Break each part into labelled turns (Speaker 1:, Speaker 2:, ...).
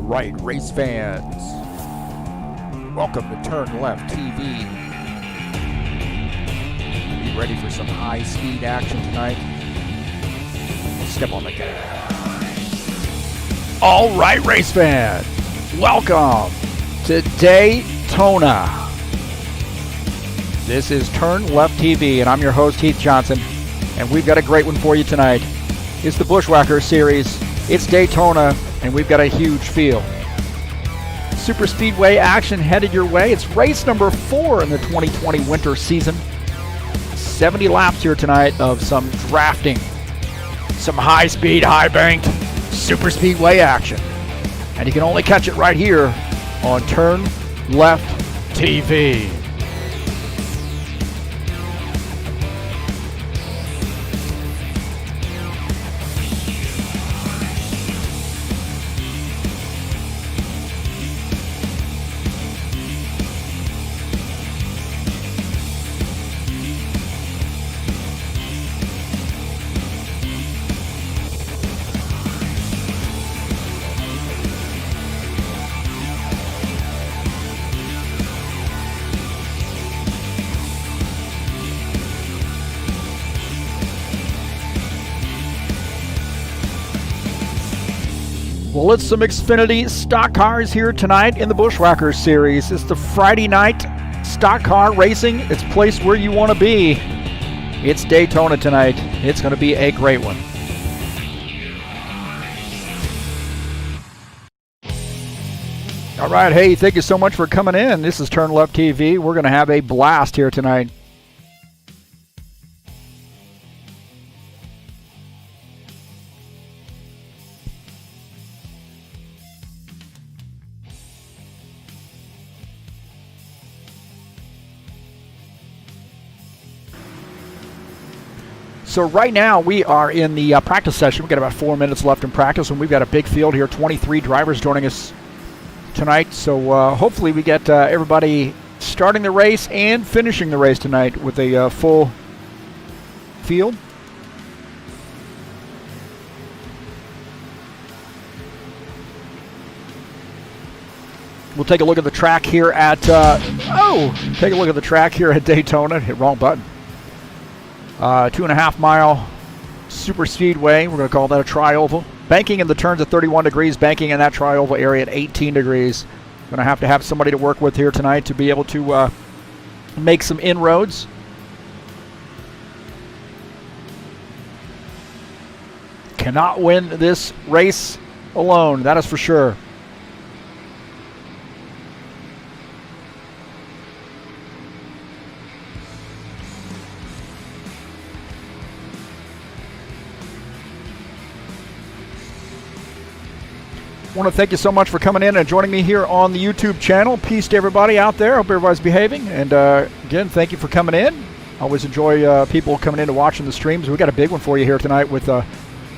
Speaker 1: right, race fans. Welcome to TurnLeftTV. Be ready for some high-speed action tonight. Let's step on the gas. All right, race fans. Welcome to Daytona. This is TurnLeftTV, and I'm your host, Heath Johnson. And we've got a great one for you tonight. It's the Buschwackers series. It's Daytona, and we've got a huge field. Super Speedway action headed your way. It's race number 4 in the 2020 winter season. 70 laps here tonight of some drafting, some high-speed, high-banked Super Speedway action. And you can only catch it right here on TurnLeftTV. Well, it's some Xfinity stock cars here tonight in the Buschwackers series. It's the Friday night stock car racing. It's placed where you want to be. It's Daytona tonight. It's going to be a great one. All right, hey, thank you so much for coming in. This is TurnLeftTV. We're going to have a blast here tonight. So right now we are in the practice session. We've got about 4 minutes left in practice, and we've got a big field here, 23 drivers joining us tonight. So hopefully we get everybody starting the race and finishing the race tonight with a full field. We'll take a look at the track here at, take a look at the track here at Daytona. Hit wrong button. 2.5 mile super speedway. We're going to call that a tri-oval. Banking in the turns at 31 degrees. Banking in that tri-oval area at 18 degrees. Going to have somebody to work with here tonight to be able to make some inroads. Cannot win this race alone, that is for sure. I want to thank you so much for coming in and joining me here on the YouTube channel. Peace to everybody out there. Hope everybody's behaving. And again, thank you for coming in. Always enjoy people coming in and watching the streams. We've got a big one for you here tonight with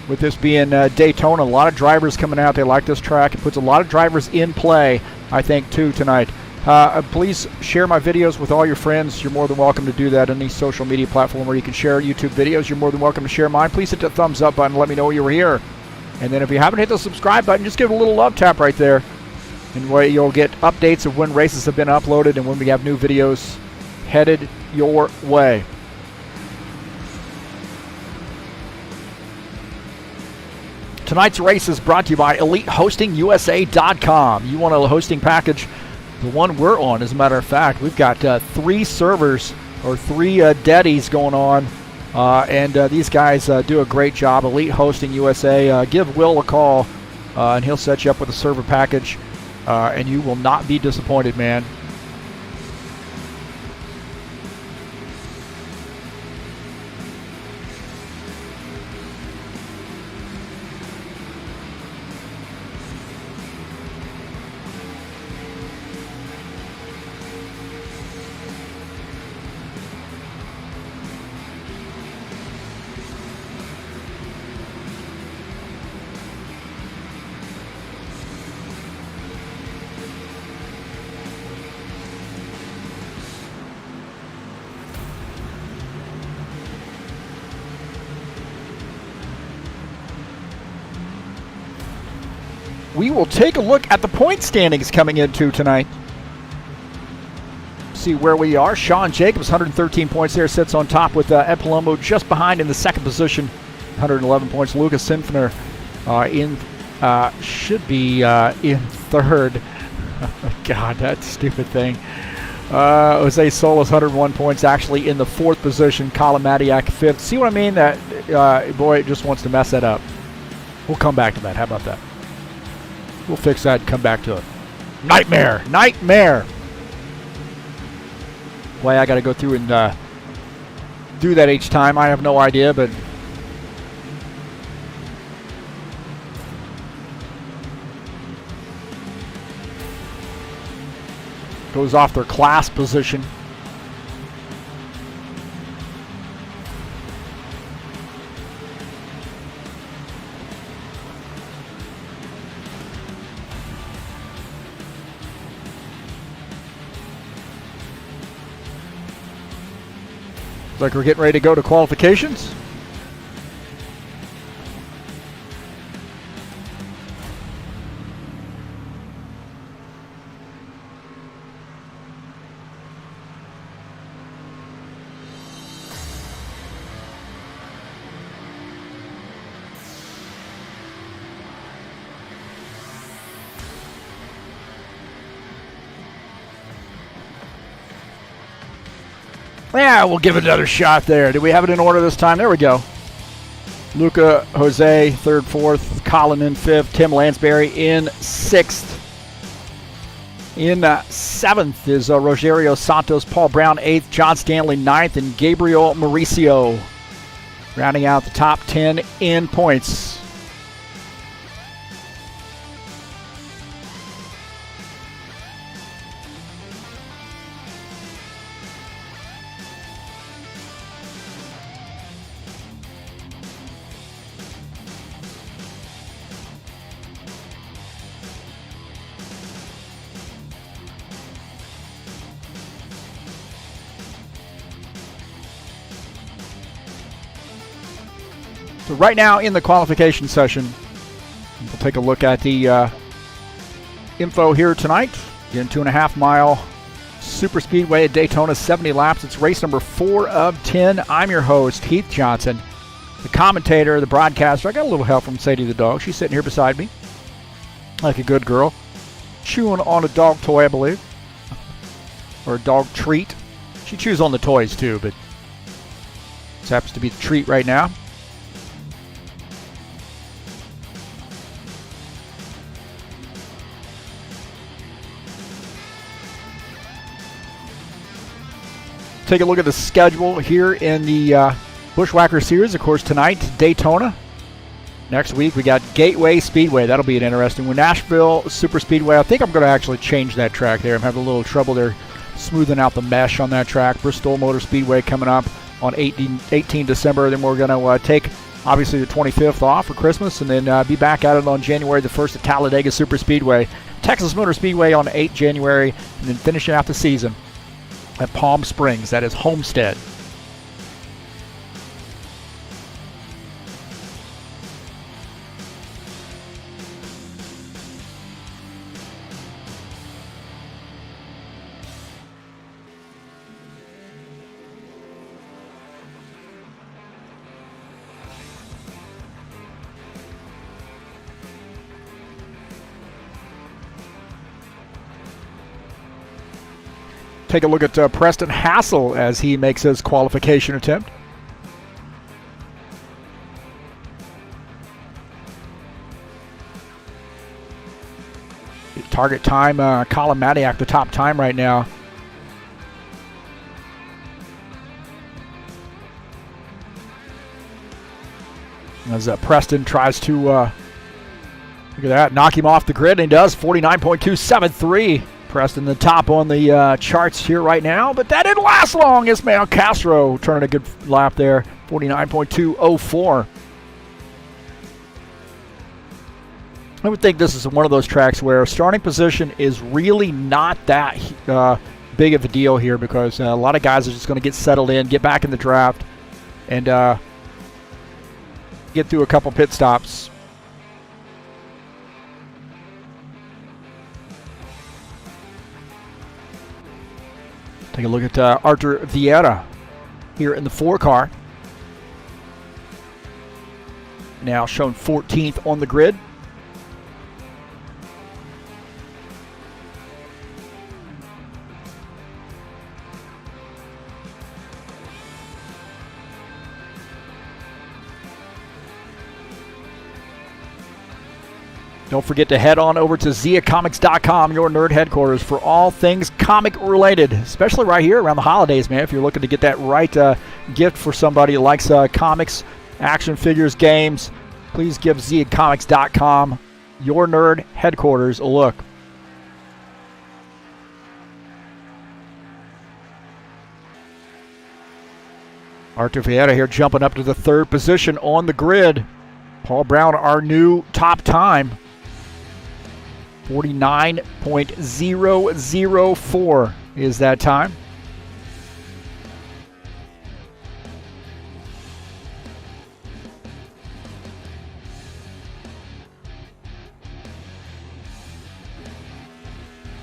Speaker 1: this being Daytona. A lot of drivers coming out. They like this track. It puts a lot of drivers in play, I think, too, tonight. Please share my videos with all your friends. You're more than welcome to do that on any social media platform where you can share YouTube videos. You're more than welcome to share mine. Please hit the thumbs up button. Let me know you were here. And then if you haven't hit the subscribe button, just give it a little love tap right there. And where you'll get updates of when races have been uploaded and when we have new videos headed your way. Tonight's race is brought to you by EliteHostingUSA.com. You want a hosting package? The one we're on, as a matter of fact. We've got 3 servers or 3 daddies going on. And these guys do a great job. Elite Hosting USA. Give Will a call, and he'll set you up with a server package, and you will not be disappointed, man. we will take a look at the point standings coming into tonight. See where we are. Sean Jacobs, 113 points there, sits on top with Ed Palumbo just behind in the second position, 111 points. Lucas Sinfner should be in third. God, that stupid thing. Jose Solis, 101 points, actually in the fourth position. Colin Madiak, fifth. See what I mean? That boy just wants to mess that up. We'll come back to that. How about that? We'll fix that and come back to it. Nightmare! Nightmare! Why I got to go through and do that each time, I have no idea, but goes off their class position. Looks like we're getting ready to go to qualifications. Yeah, we'll give it another shot there. Do we have it in order this time? There we go. Luca Jose, third, fourth. Colin in fifth. Tim Lansbury in sixth. In seventh is Rogerio Santos. Paul Brown, eighth. John Stanley, ninth. And Gabriel Mauricio rounding out the top 10 in points. So right now in the qualification session, we'll take a look at the info here tonight. Again, 2.5 mile super speedway at Daytona, 70 laps. It's race number 4 of 10. I'm your host, Heath Johnson, the commentator, the broadcaster. I got a little help from Sadie the dog. She's sitting here beside me like a good girl, chewing on a dog toy, I believe, or a dog treat. She chews on the toys too, but this happens to be the treat right now. Take a look at the schedule here in the Buschwackers series. Of course, tonight, Daytona. Next week, we got Gateway Speedway. That'll be an interesting one. Nashville Super Speedway. I think I'm going to actually change that track there. I'm having a little trouble there smoothing out the mesh on that track. Bristol Motor Speedway coming up on 18 December. Then we're going to take, obviously, the 25th off for Christmas and then be back at it on January the 1st at Talladega Super Speedway. Texas Motor Speedway on 8 January, and then finishing out the season at Palm Springs. That is Homestead. Take a look at Preston Hassel as he makes his qualification attempt. Target time, Colin Madiak, the top time right now. As Preston tries to, look at that, knock him off the grid, and he does, 49.273. Preston the top on the charts here right now, but that didn't last long. Ismael Castro turning a good lap there, 49.204. I would think this is one of those tracks where starting position is really not that big of a deal here because a lot of guys are just going to get settled in, get back in the draft, and get through a couple pit stops. Take a look at Arthur Vieira here in the 4 car. Now shown 14th on the grid. Don't forget to head on over to ziacomics.com, your nerd headquarters, for all things comic related, especially right here around the holidays, man. If you're looking to get that right gift for somebody who likes comics, action figures, games, please give ziacomics.com, your nerd headquarters, a look. Arthur Vieira here jumping up to the 3rd position on the grid. Paul Brown, our new top time. 49.004 is that time.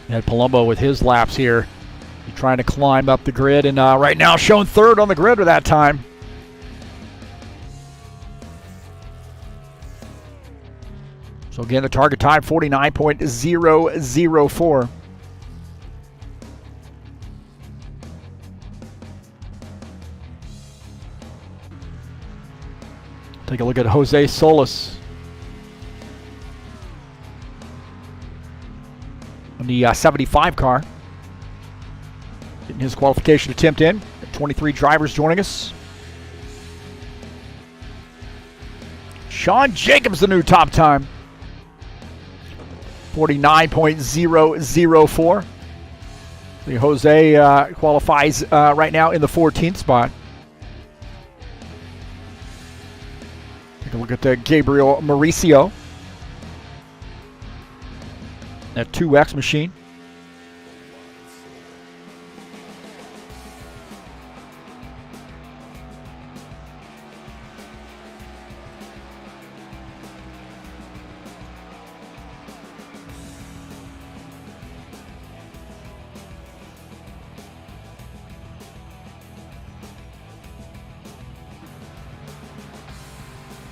Speaker 1: And Palumbo with his laps here. He's trying to climb up the grid, and right now shown 3rd on the grid with that time. So again, the target time, 49.004. Take a look at Jose Solis on the 75 car. Getting his qualification attempt in. 23 drivers joining us. Sean Jacobs, the new top time. 49.004. The Jose qualifies right now in the 14th spot. Take a look at Gabriel Mauricio. That 2X machine.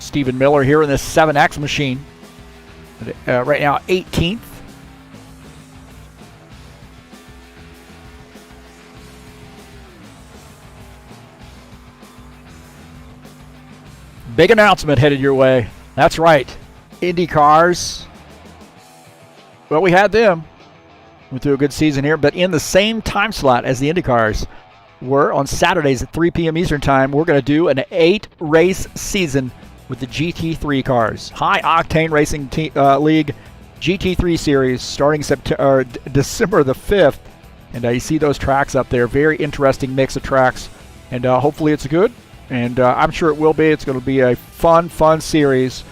Speaker 1: Stephen Miller here in this 7X machine. Right now, 18th. Big announcement headed your way. That's right. Indy cars. Well, we had them. Went through a good season here, but in the same time slot as the Indy cars. We're on Saturdays at 3 p.m. Eastern Time. We're going to do an 8-race season with the GT3 cars. High Octane Racing League GT3 Series starting December the 5th. And you see those tracks up there. Very interesting mix of tracks. And hopefully it's good. And I'm sure it will be. It's going to be a fun series.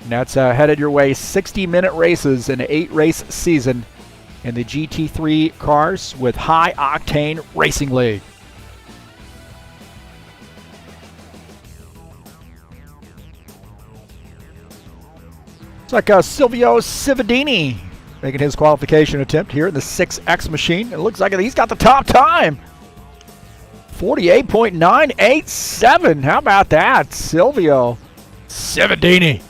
Speaker 1: And that's headed your way. 60-minute races in an 8-race season in the GT3 cars with High Octane Racing League. It's like Silvio Cividini making his qualification attempt here in the 6X machine. It looks like he's got the top time. 48.987. How about that, Silvio Cividini?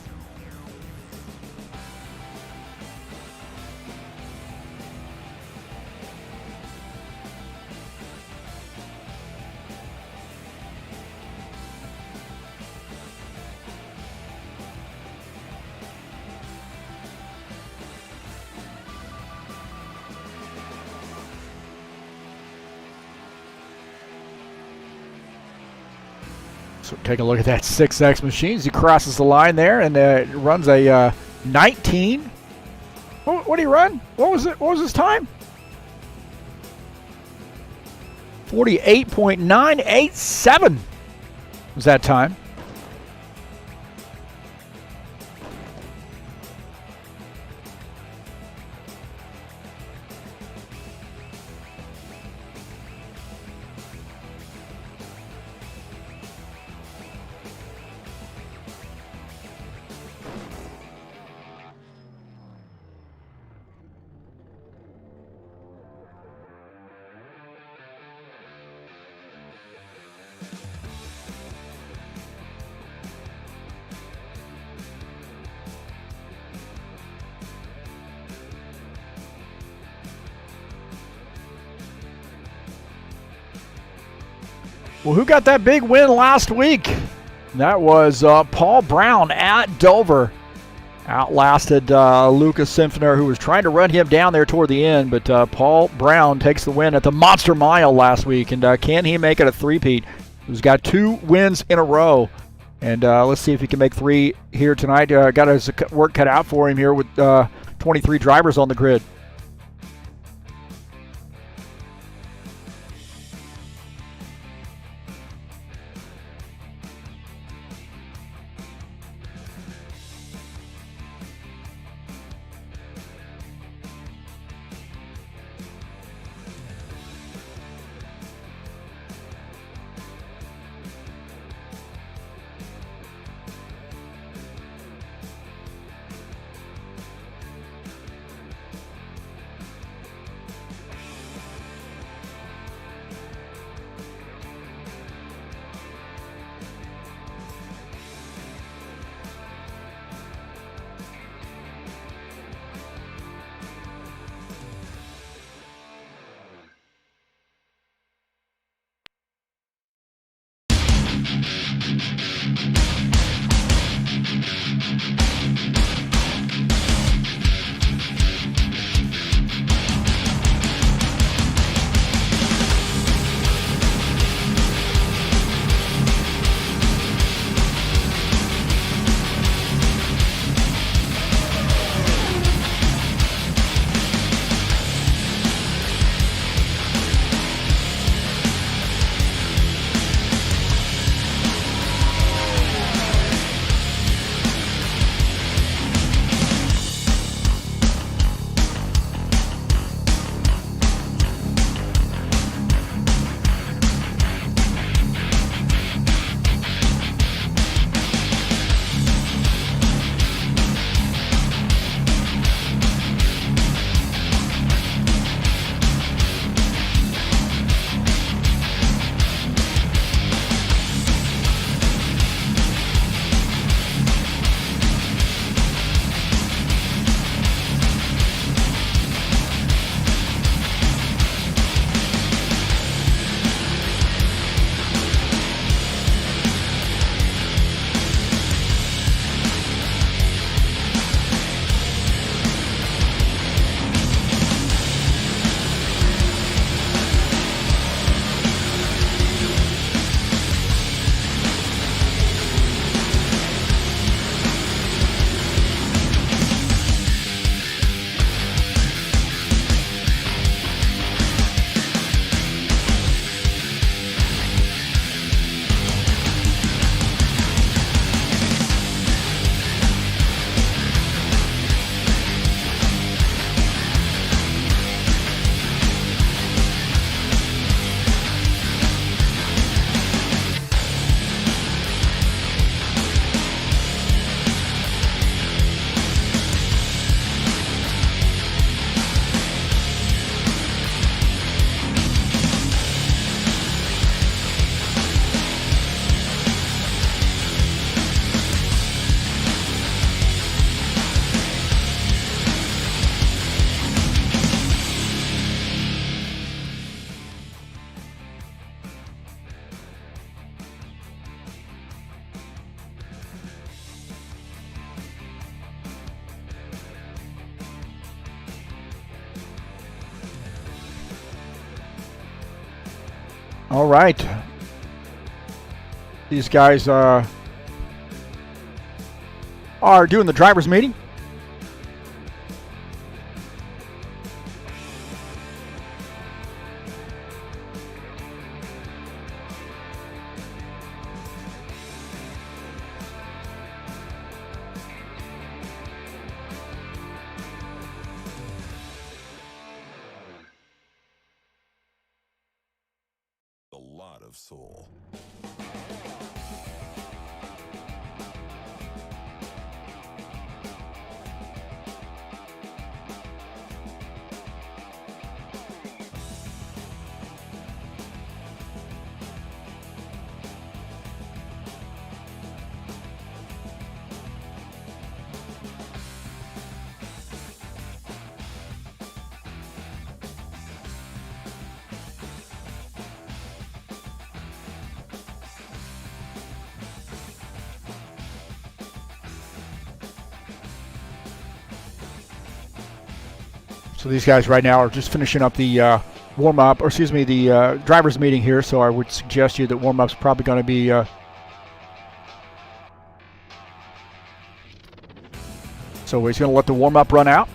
Speaker 1: So take a look at that 6X machine as he crosses the line there and runs a 19. What did he run? What was it? What was his time? 48.987 was that time. Well, who got that big win last week? That was Paul Brown at Dover. Outlasted Lucas Simpsoner, who was trying to run him down there toward the end, but Paul Brown takes the win at the Monster Mile last week. And can he make it a three-peat? He's got 2 wins in a row. And let's see if he can make 3 here tonight. Got his work cut out for him here with 23 drivers on the grid. All right. These guys are doing the driver's meeting.
Speaker 2: Lot of soul.
Speaker 1: So these guys right now are just finishing up the warm-up, or excuse me, the driver's meeting here. So I would suggest you that warm-up's probably going to be so he's going to let the warm-up run out.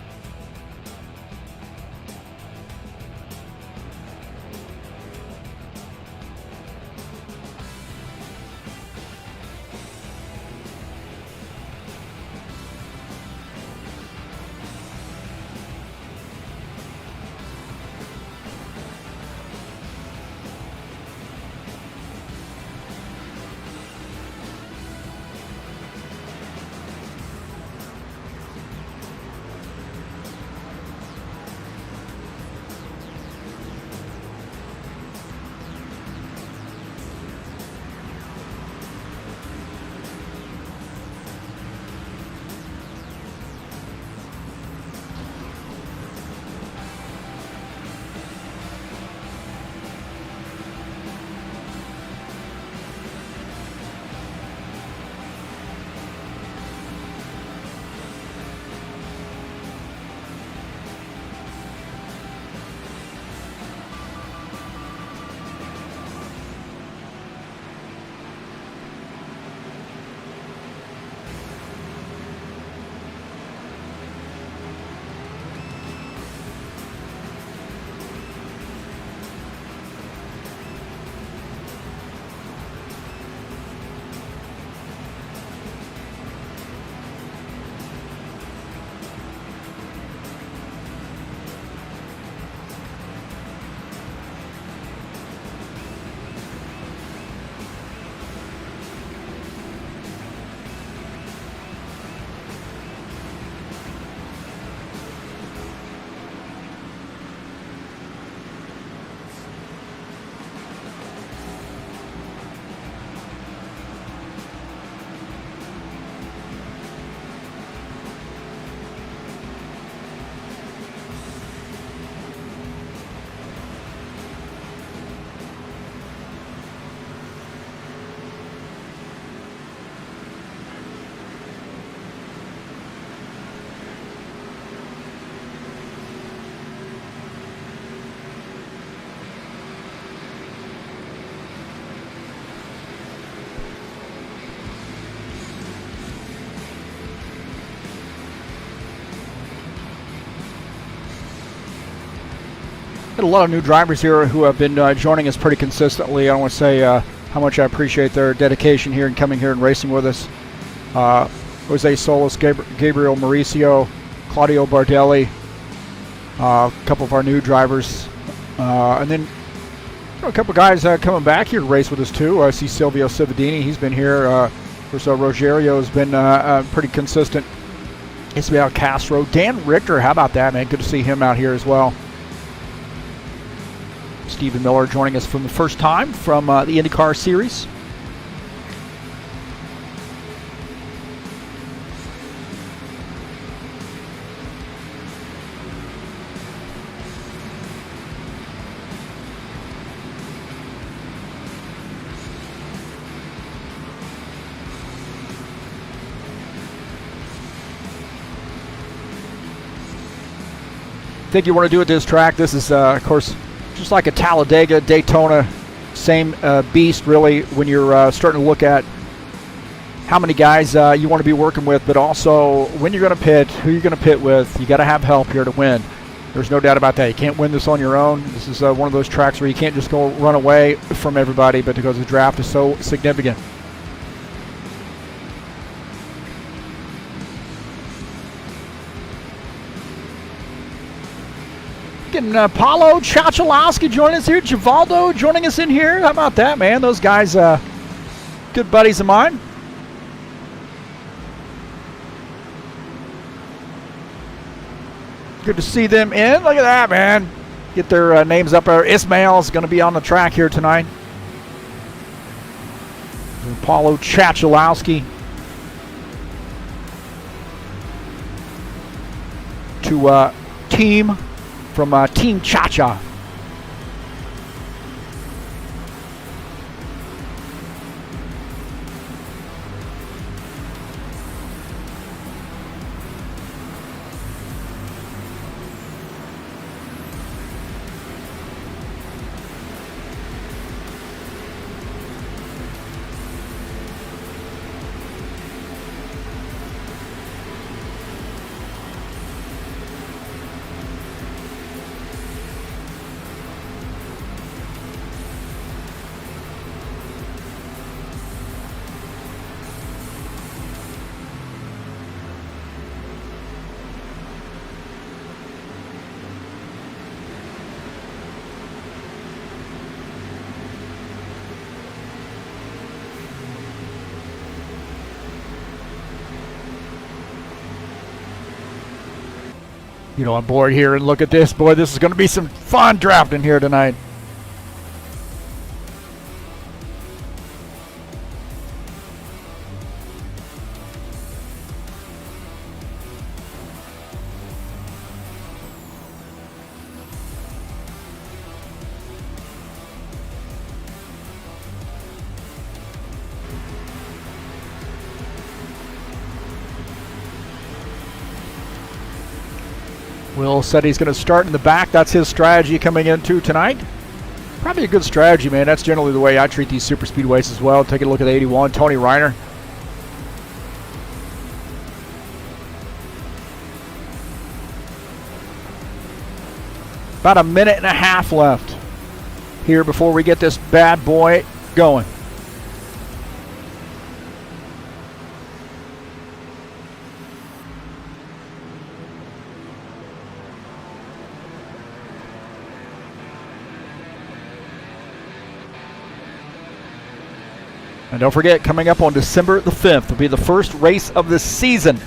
Speaker 1: Got a lot of new drivers here who have been joining us pretty consistently. I want to say how much I appreciate their dedication here and coming here and racing with us. Jose Solis, Gabriel Mauricio, Claudio Bardelli, a couple of our new drivers. And then a couple of guys coming back here to race with us too. I see Silvio Cividini, he's been here. Of course, Rogerio has been pretty consistent. Ismael Castro, Dan Richter, how about that, man? Good to see him out here as well. Stephen Miller joining us from the first time from the IndyCar Series. Think you want to do at this track? This is, of course, just like a Talladega, Daytona, same beast really when you're starting to look at how many guys you want to be working with, but also when you're going to pit, who you're going to pit with. You got to have help here to win. There's no doubt about that. You can't win this on your own. This is one of those tracks where you can't just go run away from everybody, but because the draft is so significant. Getting Paulo Chachalowski joining us here. Givaldo joining us in here. How about that, man? Those guys, good buddies of mine. Good to see them in. Look at that, man. Get their names up there. Ismail's going to be on the track here tonight. And Paulo Chachalowski. To team from Team Cha-Cha. Get on board here and look at this. Boy, this is going to be some fun drafting here tonight. Will said he's going to start in the back. That's his strategy coming into tonight. Probably a good strategy, man. That's generally the way I treat these super speedways as well. Take a look at the 81, Tony Reiner. About a minute and a half left here before we get this bad boy going. And don't forget, coming up on December the 5th will be the first race of the season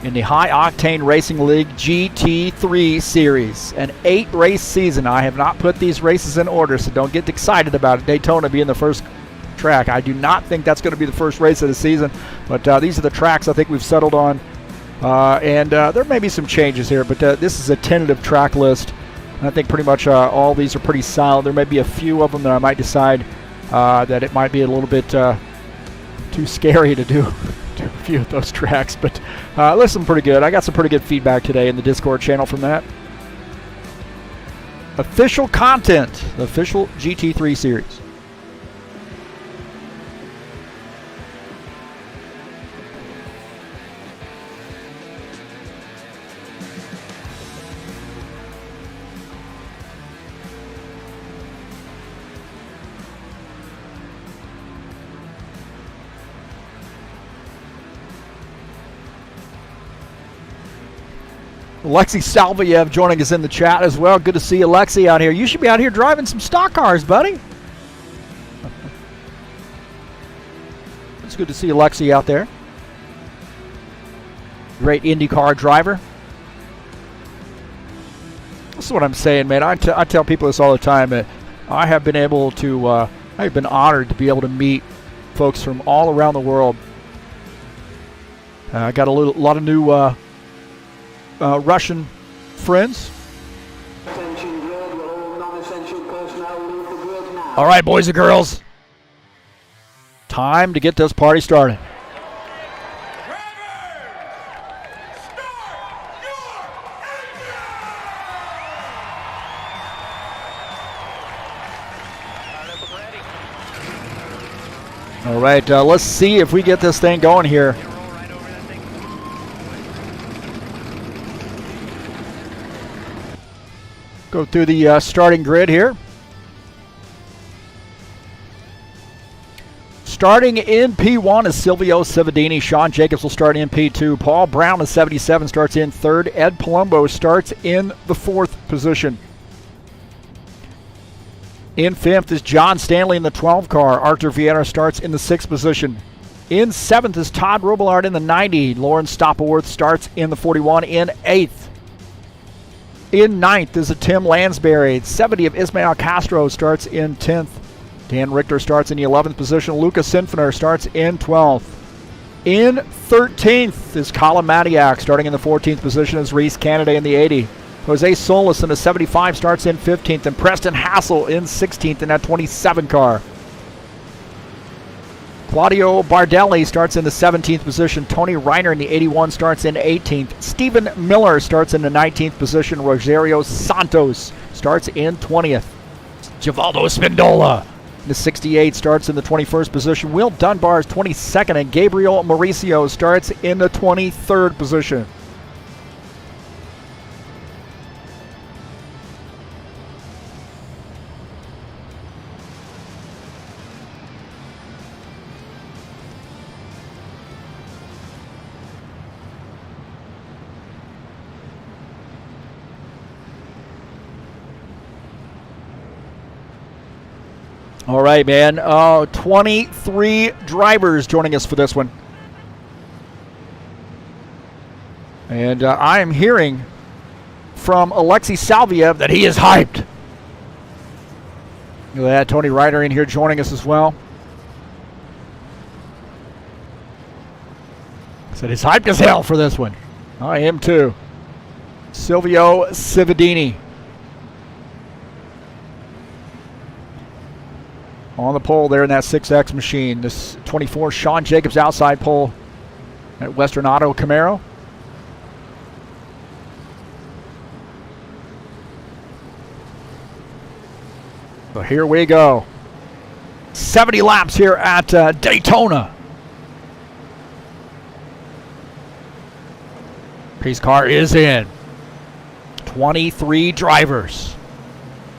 Speaker 1: in the High Octane Racing League GT3 Series. An 8-race season. I have not put these races in order, so don't get excited about it. Daytona being the first track. I do not think that's going to be the first race of the season, but these are the tracks I think we've settled on. And there may be some changes here, but this is a tentative track list. And I think pretty much all these are pretty solid. There may be a few of them that I might decide that it might be a little bit too scary to do a few of those tracks, but listen, pretty good. I got some pretty good feedback today in the Discord channel from that. Official content, the official GT3 series. Alexei Salvayev joining us in the chat as well. Good to see Alexei out here. You should be out here driving some stock cars, buddy. It's good to see Alexei out there. Great IndyCar driver. This is what I'm saying, man. I tell people this all the time. That I have been able to, I've been honored to be able to meet folks from all around the world. I got a lot of new Russian friends. All right, boys and girls. Time to get this party started. All right, let's see if we get this thing going here. Go through the starting grid here. Starting in P1 is Silvio Cividini. Sean Jacobs will start in P2. Paul Brown is 77, starts in third. Ed Palumbo starts in the fourth position. In fifth is John Stanley in the 12 car. Arthur Vieira starts in the sixth position. In seventh is Todd Robillard in the 90. Lauren Stoppeworth starts in the 41 in eighth. In ninth is a Tim Lansbury. 70 of Ismael Castro starts in 10th. Dan Richter starts in the 11th position. Lucas Sinfoner starts in 12th. In 13th is Colin Matiak. Starting in the 14th position is Reese Canada in the 80. Jose Solis in the 75 starts in 15th. And Preston Hassel in 16th in that 27 car. Claudio Bardelli starts in the 17th position. Tony Reiner in the 81 starts in 18th. Stephen Miller starts in the 19th position. Rogerio Santos starts in 20th. Givaldo Spindola in the 68 starts in the 21st position. Will Dunbar is 22nd, and Gabriel Mauricio starts in the 23rd position. All right, man. 23 drivers joining us for this one. And I am hearing from Alexei Salviev that he is hyped. Look at that, Tony Ryder in here joining us as well. Said he's hyped as hell for this one. I am too. Silvio Cividini on the pole there in that 6X machine. This 24 Sean Jacobs outside pole at Western Auto Camaro. So here we go. 70 laps here at Daytona. Pace car is in. 23 drivers.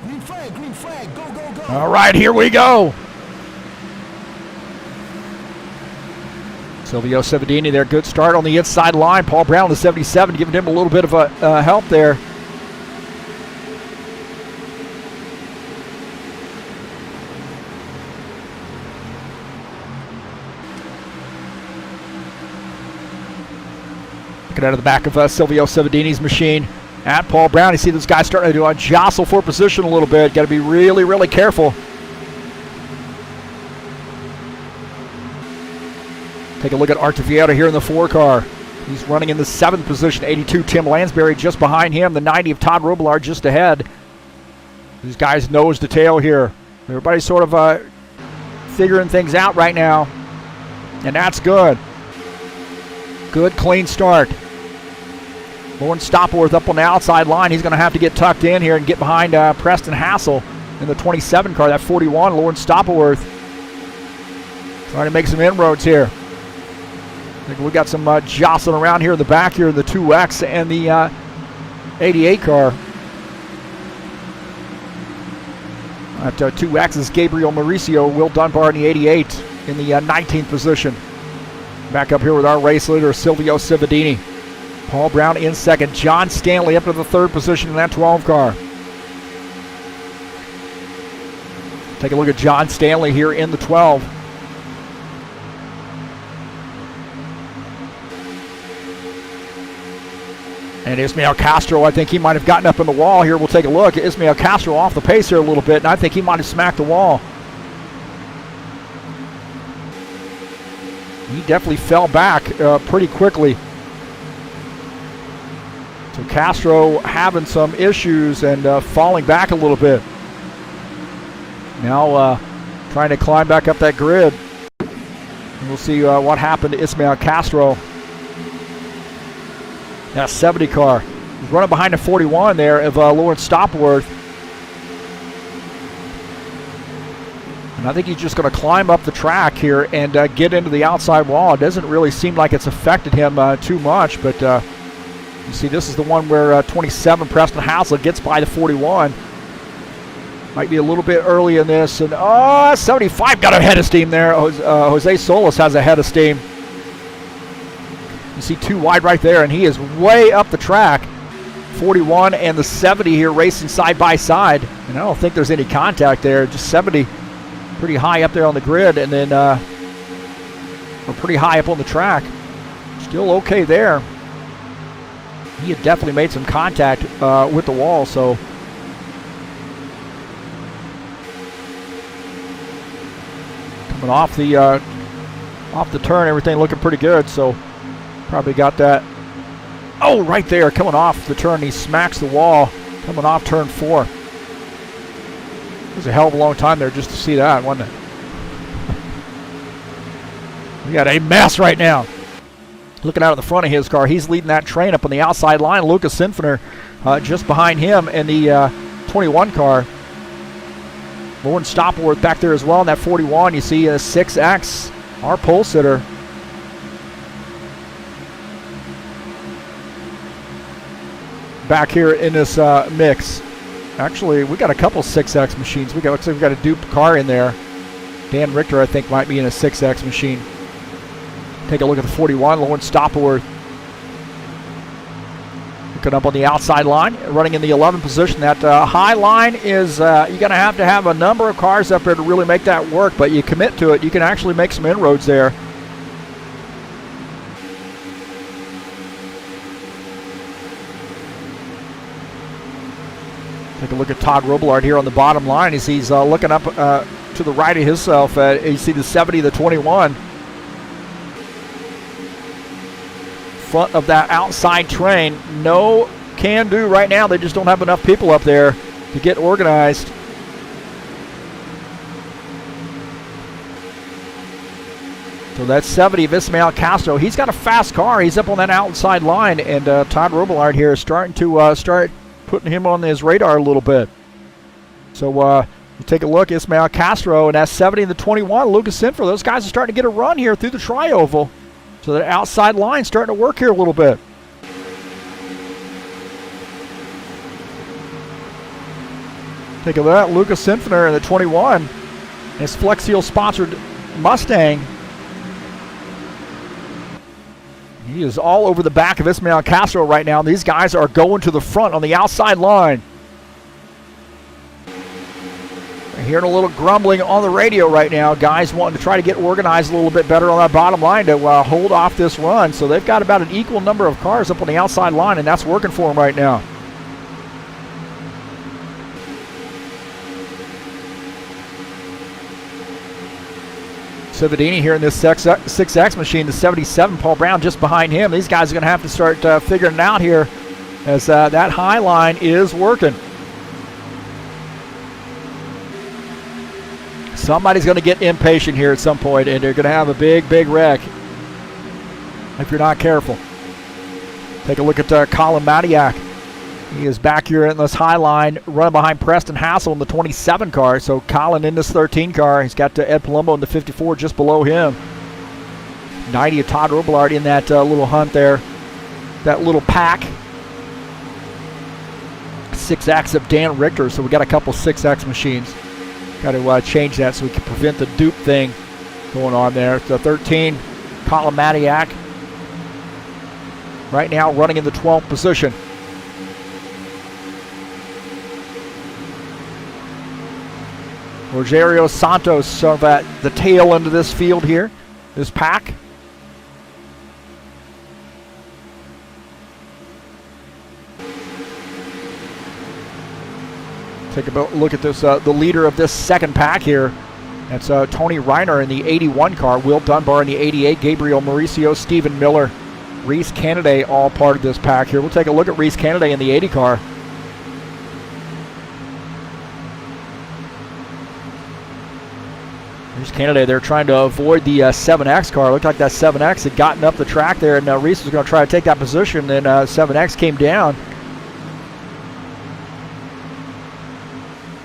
Speaker 3: Green flag, go, go, go.
Speaker 1: All right, here we go. Silvio Cividini there, good start on the inside line. Paul Brown, the 77, giving him a little bit of a help there. Looking out of the back of Silvio Cividini's machine at Paul Brown. You see this guy starting to jostle for position a little bit. Got to be really, really careful. Take a look at Artevieta here in the 4 car. He's running in the 7th position. 82 Tim Lansbury just behind him. The 90 of Todd Robillard just ahead. These guys nose to tail here. Everybody's sort of figuring things out right now. And that's good. Good, clean start. Lawrence Stopworth up on the outside line. He's going to have to get tucked in here and get behind Preston Hassel in the 27 car. That 41, Lawrence Stopworth, trying to make some inroads here. I think we got some jostling around here in the back here in the 2X and the 88 car. At 2X is Gabriel Mauricio, Will Dunbar in the 88 in the 19th position. Back up here with our race leader, Silvio Cividini. Paul Brown in second. John Stanley up to the 3rd position in that 12 car. Take a look at John Stanley here in the 12. And Ismael Castro, I think he might have gotten up in the wall here. We'll take a look. Ismael Castro off the pace here a little bit, and I think he might have smacked the wall. He definitely fell back pretty quickly. So Castro having some issues and falling back a little bit. Now trying to climb back up that grid. And we'll see what happened to Ismael Castro. That 70 car. He's running behind the 41 there of Lawrence Stopworth. And I think he's just going to climb up the track here and get into the outside wall. It doesn't really seem like it's affected him too much, but you see this is the one where 27 Preston Haslett gets by the 41. Might be a little bit early in this. And 75 got a head of steam there. Jose Solis has a head of steam. You see 2 wide right there, and he is way up the track. 41 and the 70 here racing side by side. And I don't think there's any contact there. Just 70 pretty high up there on the grid, and then we're pretty high up on the track. Still okay there. He had definitely made some contact with the wall, so coming off the turn, everything looking pretty good, so probably got that. Oh, right there, coming off the turn, he smacks the wall, coming off turn 4. It was a hell of a long time there just to see that, wasn't it? We got a mess right now. Looking out at the front of his car, he's leading that train up on the outside line. Lucas Sinfoner just behind him in the 21 car. Lawrence Stopworth back there as well in that 41. You see a 6X, our pole sitter. Back here in this mix. Actually, we got a couple 6X machines. Looks like we got a duped car in there. Dan Richter, I think, might be in a 6X machine. Take a look at the 41, Lawrence Stopworth. Looking up on the outside line, running in the 11th position. That high line is, you're going to have a number of cars up there to really make that work, but you commit to it, you can actually make some inroads there. Take a look at Todd Robillard here on the bottom line as he's looking up to the right of himself. You see the 70, the 21. Front of that outside train. No can do right now. They just don't have enough people up there to get organized. So that's 70 of Ismael Castro. He's got a fast car. He's up on that outside line, and Todd Robillard here is starting to start putting him on his radar a little bit. So you take a look, Ismael Castro, and that's 70 and the 21. Lucas Sinfer. Those guys are starting to get a run here through the tri-oval. So the outside line starting to work here a little bit. Take a look at Lucas Sinfer in the 21. His Flex Seal sponsored Mustang. He is all over the back of Ismael Castro right now. These guys are going to the front on the outside line. We're hearing a little grumbling on the radio right now. Guys wanting to try to get organized a little bit better on that bottom line to hold off this run. So they've got about an equal number of cars up on the outside line, and that's working for them right now. Cividini here in this 6X machine, the 77, Paul Brown just behind him. These guys are going to have to start figuring it out here as that high line is working. Somebody's going to get impatient here at some point, and they're going to have a big, big wreck if you're not careful. Take a look at Colin Matiak. He is back here in this high line, running behind Preston Hassel in the 27 car. So Colin in this 13 car. He's got Ed Palumbo in the 54 just below him. 90 of Todd Robillard in that little hunt there. That little pack. 6X of Dan Richter. So we got a couple 6X machines. Got to change that so we can prevent the dupe thing going on there. The 13, Colin Matiak. Right now running in the 12th position. Rogerio Santos sort of at the tail end of this field here, this pack. Take a look at this, the leader of this second pack here. That's Tony Reiner in the 81 car, Will Dunbar in the 88, Gabriel Mauricio, Stephen Miller, Reese Canaday, all part of this pack here. We'll take a look at Reese Canaday in the 80 car. Here's Canaday. They're trying to avoid the 7X car. Looked like that 7X had gotten up the track there, and Reese was going to try to take that position, and 7X came down.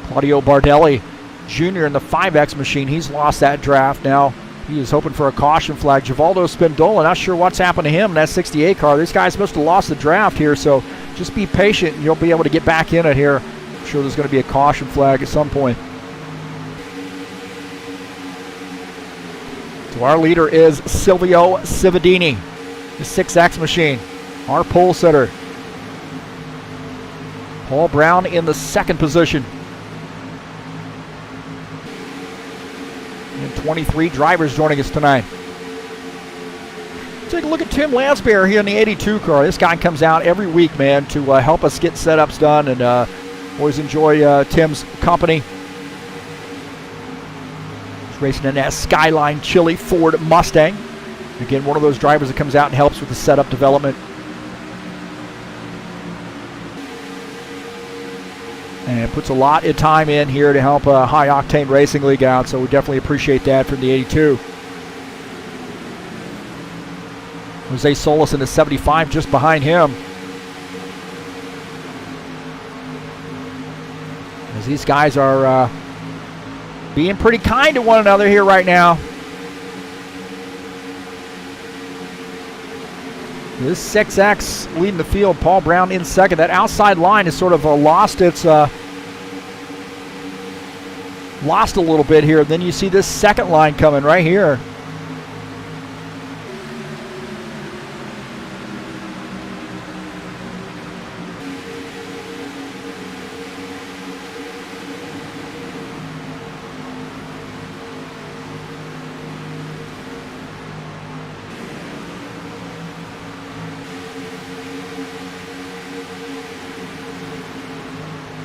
Speaker 1: Claudio Bardelli Jr. in the 5X machine. He's lost that draft now. He is hoping for a caution flag. Givaldo Spindola, not sure what's happened to him in that 68 car. These guys must have lost the draft here, so just be patient, and you'll be able to get back in it here. I'm sure there's going to be a caution flag at some point. So our leader is Silvio Cividini, the 6X machine, our pole sitter. Paul Brown in the second position. And 23 drivers joining us tonight. Take a look at Tim Lansbury here in the 82 car. This guy comes out every week, man, to help us get setups done, and always enjoy Tim's company. Racing in that Skyline Chili Ford Mustang. Again, one of those drivers that comes out and helps with the setup development. And puts a lot of time in here to help High Octane Racing League out, so we definitely appreciate that from the 82. Jose Solis in the 75 just behind him. As these guys are being pretty kind to one another here right now. This 6X leading the field, Paul Brown in second. That outside line has sort of lost a little bit here. Then you see this second line coming right here.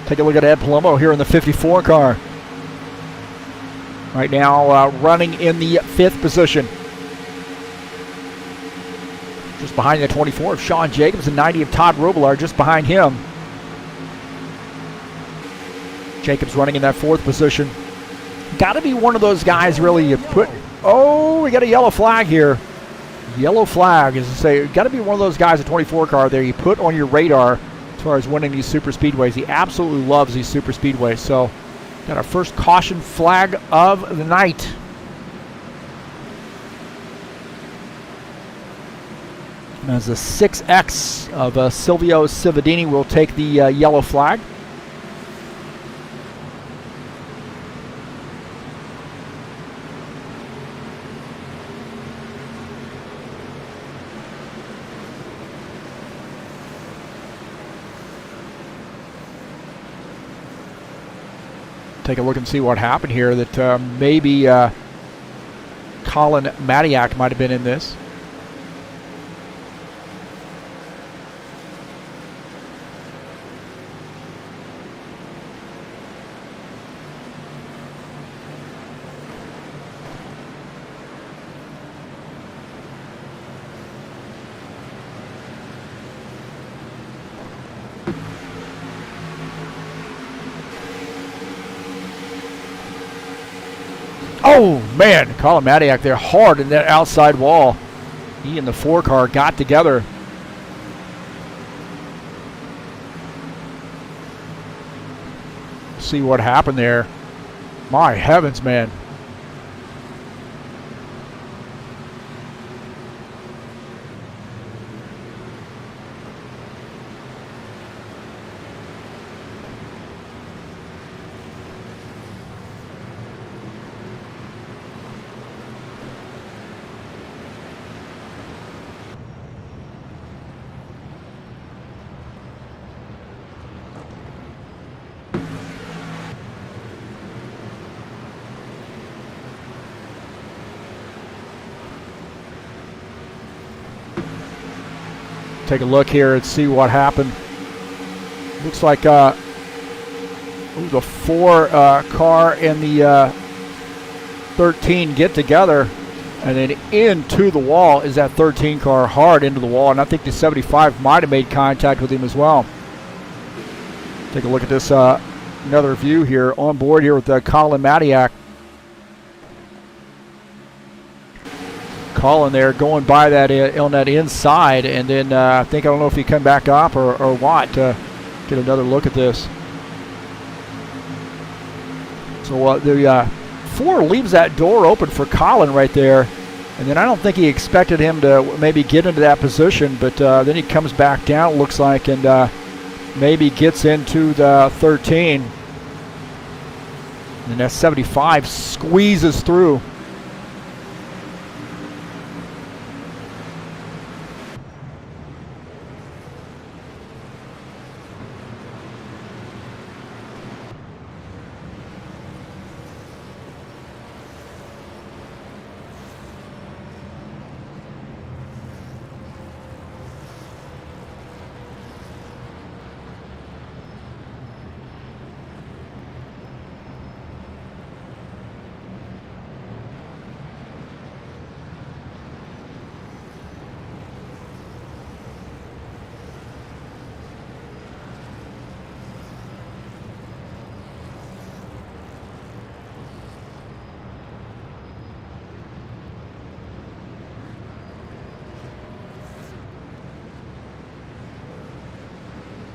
Speaker 1: Take a look at Ed Palumbo here in the 54 car. Right now running in the 5th position. Just behind the 24 of Sean Jacobs and 90 of Todd Robillard just behind him. Jacobs running in that 4th position. Got to be one of those guys really you put... Oh, we got a yellow flag here. Yellow flag is to say, got to be one of those guys, a 24 car there you put on your radar as far as winning these super speedways. He absolutely loves these super speedways. So got our first caution flag of the night. As the 6X of Silvio Cividini will take the yellow flag. Take a look and see what happened here. That maybe Colin Matiak might have been in this. Oh, man, Colin Matiak there hard in that outside wall. He and the 4 car got together. See what happened there. My heavens, man. Take a look here and see what happened. Looks like the 4 car and the 13 get together, and then into the wall is that 13 car hard into the wall, and I think the 75 might have made contact with him as well. Take a look at this another view here on board here with Colin Matiak. Colin there going by that on that inside, and then I don't know if he come back up or what to get another look at this. So the 4 leaves that door open for Colin right there, and then I don't think he expected him to maybe get into that position, but then he comes back down, it looks like, and maybe gets into the 13. And that 75 squeezes through.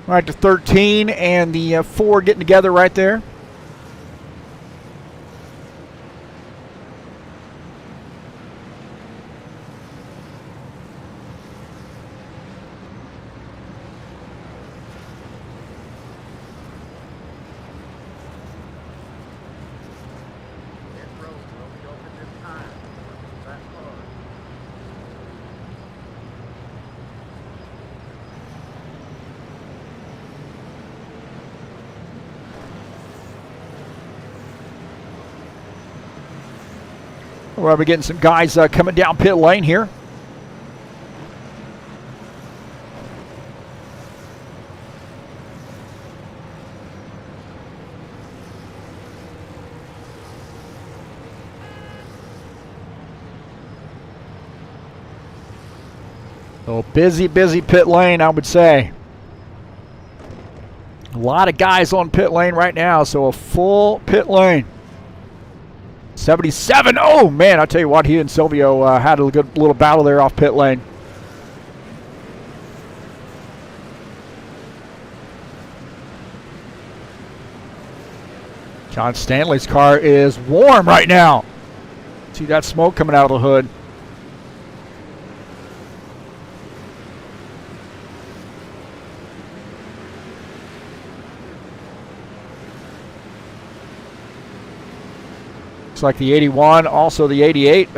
Speaker 1: All right, the 13 and the 4 getting together right there. We're getting some guys coming down pit lane here. So busy pit lane, I would say. A lot of guys on pit lane right now, so a full pit lane. 77. Oh, man, I tell you what, he and Silvio had a good little battle there off pit lane. John Stanley's car is warm right now. See that smoke coming out of the hood. Looks like the 81, also the 88.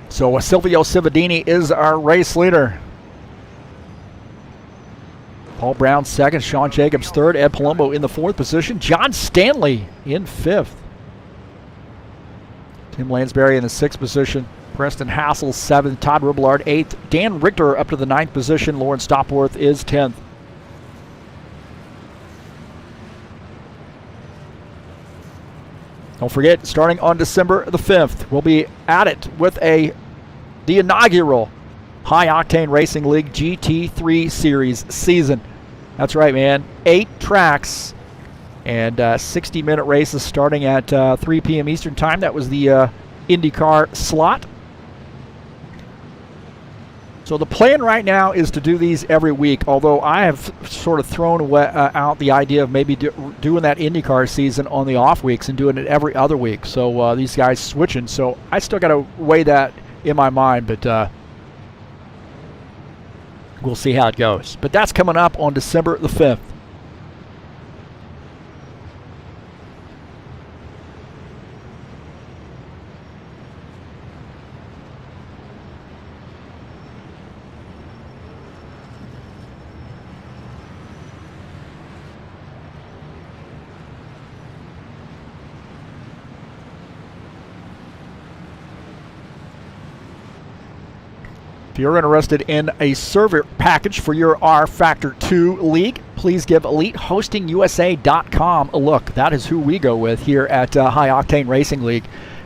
Speaker 1: So Silvio Cividini is our race leader. Paul Brown second, Sean Jacobs third, Ed Palumbo in the fourth position, John Stanley in fifth. Tim Lansbury in the sixth position, Preston Hassel seventh, Todd Rubillard eighth, Dan Richter up to the ninth position, Lauren Stopworth is 10th. Don't forget, starting on December the 5th, we'll be at it with the inaugural High Octane Racing League GT3 Series season. That's right, man. 8 tracks and 60-minute races starting at 3 p.m. Eastern Time. That was the IndyCar slot. So the plan right now is to do these every week, although I have sort of thrown out the idea of maybe doing that IndyCar season on the off weeks and doing it every other week. So these guys switching. So I still got to weigh that in my mind, but we'll see how it goes. But that's coming up on December the 5th. If you're interested in a server package for your rFactor 2 league, please give EliteHostingUSA.com a look. That is who we go with here at High Octane Racing League.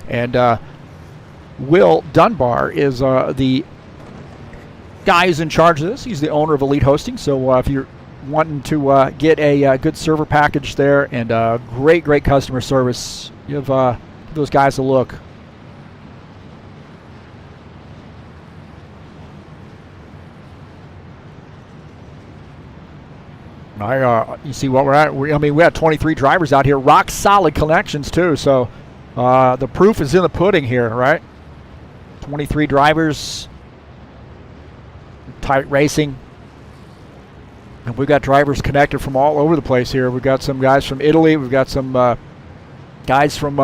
Speaker 1: And Will Dunbar is the guy who's in charge of this. He's the owner of Elite Hosting. So if you're wanting to get a good server package there and great customer service, give those guys a look. You see what we're at. I mean, we had 23 drivers out here. Rock solid connections, too. So the proof is in the pudding here, right? 23 drivers. Tight racing. And we've got drivers connected from all over the place here. We've got some guys from Italy. We've got some guys from,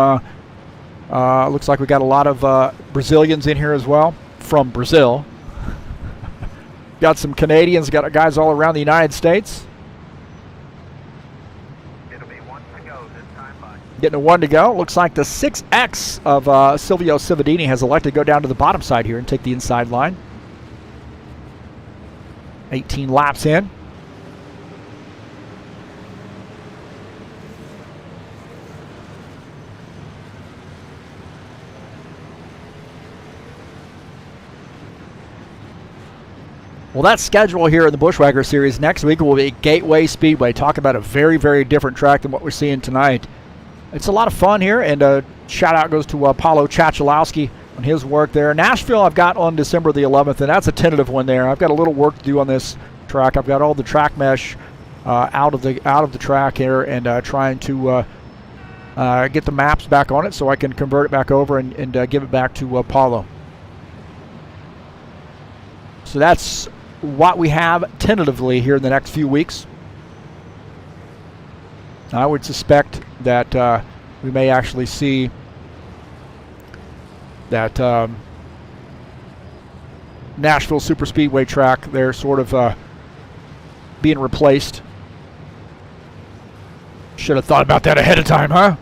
Speaker 1: looks like we got a lot of Brazilians in here as well, from Brazil. Got some Canadians, got guys all around the United States. Getting a 1 to go. Looks like the 6X of Silvio Cividini has elected to go down to the bottom side here and take the inside line. 18 laps in. Well, that schedule here in the Buschwackers Series next week will be Gateway Speedway. Talk about a very different track than what we're seeing tonight. It's a lot of fun here, and a shout-out goes to Paulo Chachalowski on his work there. Nashville I've got on December the 11th, and that's a tentative one there. I've got a little work to do on this track. I've got all the track mesh out of the track here and trying to get the maps back on it so I can convert it back over and give it back to Paulo. So that's what we have tentatively here in the next few weeks. I would suspect that we may actually see that Nashville Superspeedway track there sort of being replaced. Should have thought about that ahead of time, huh?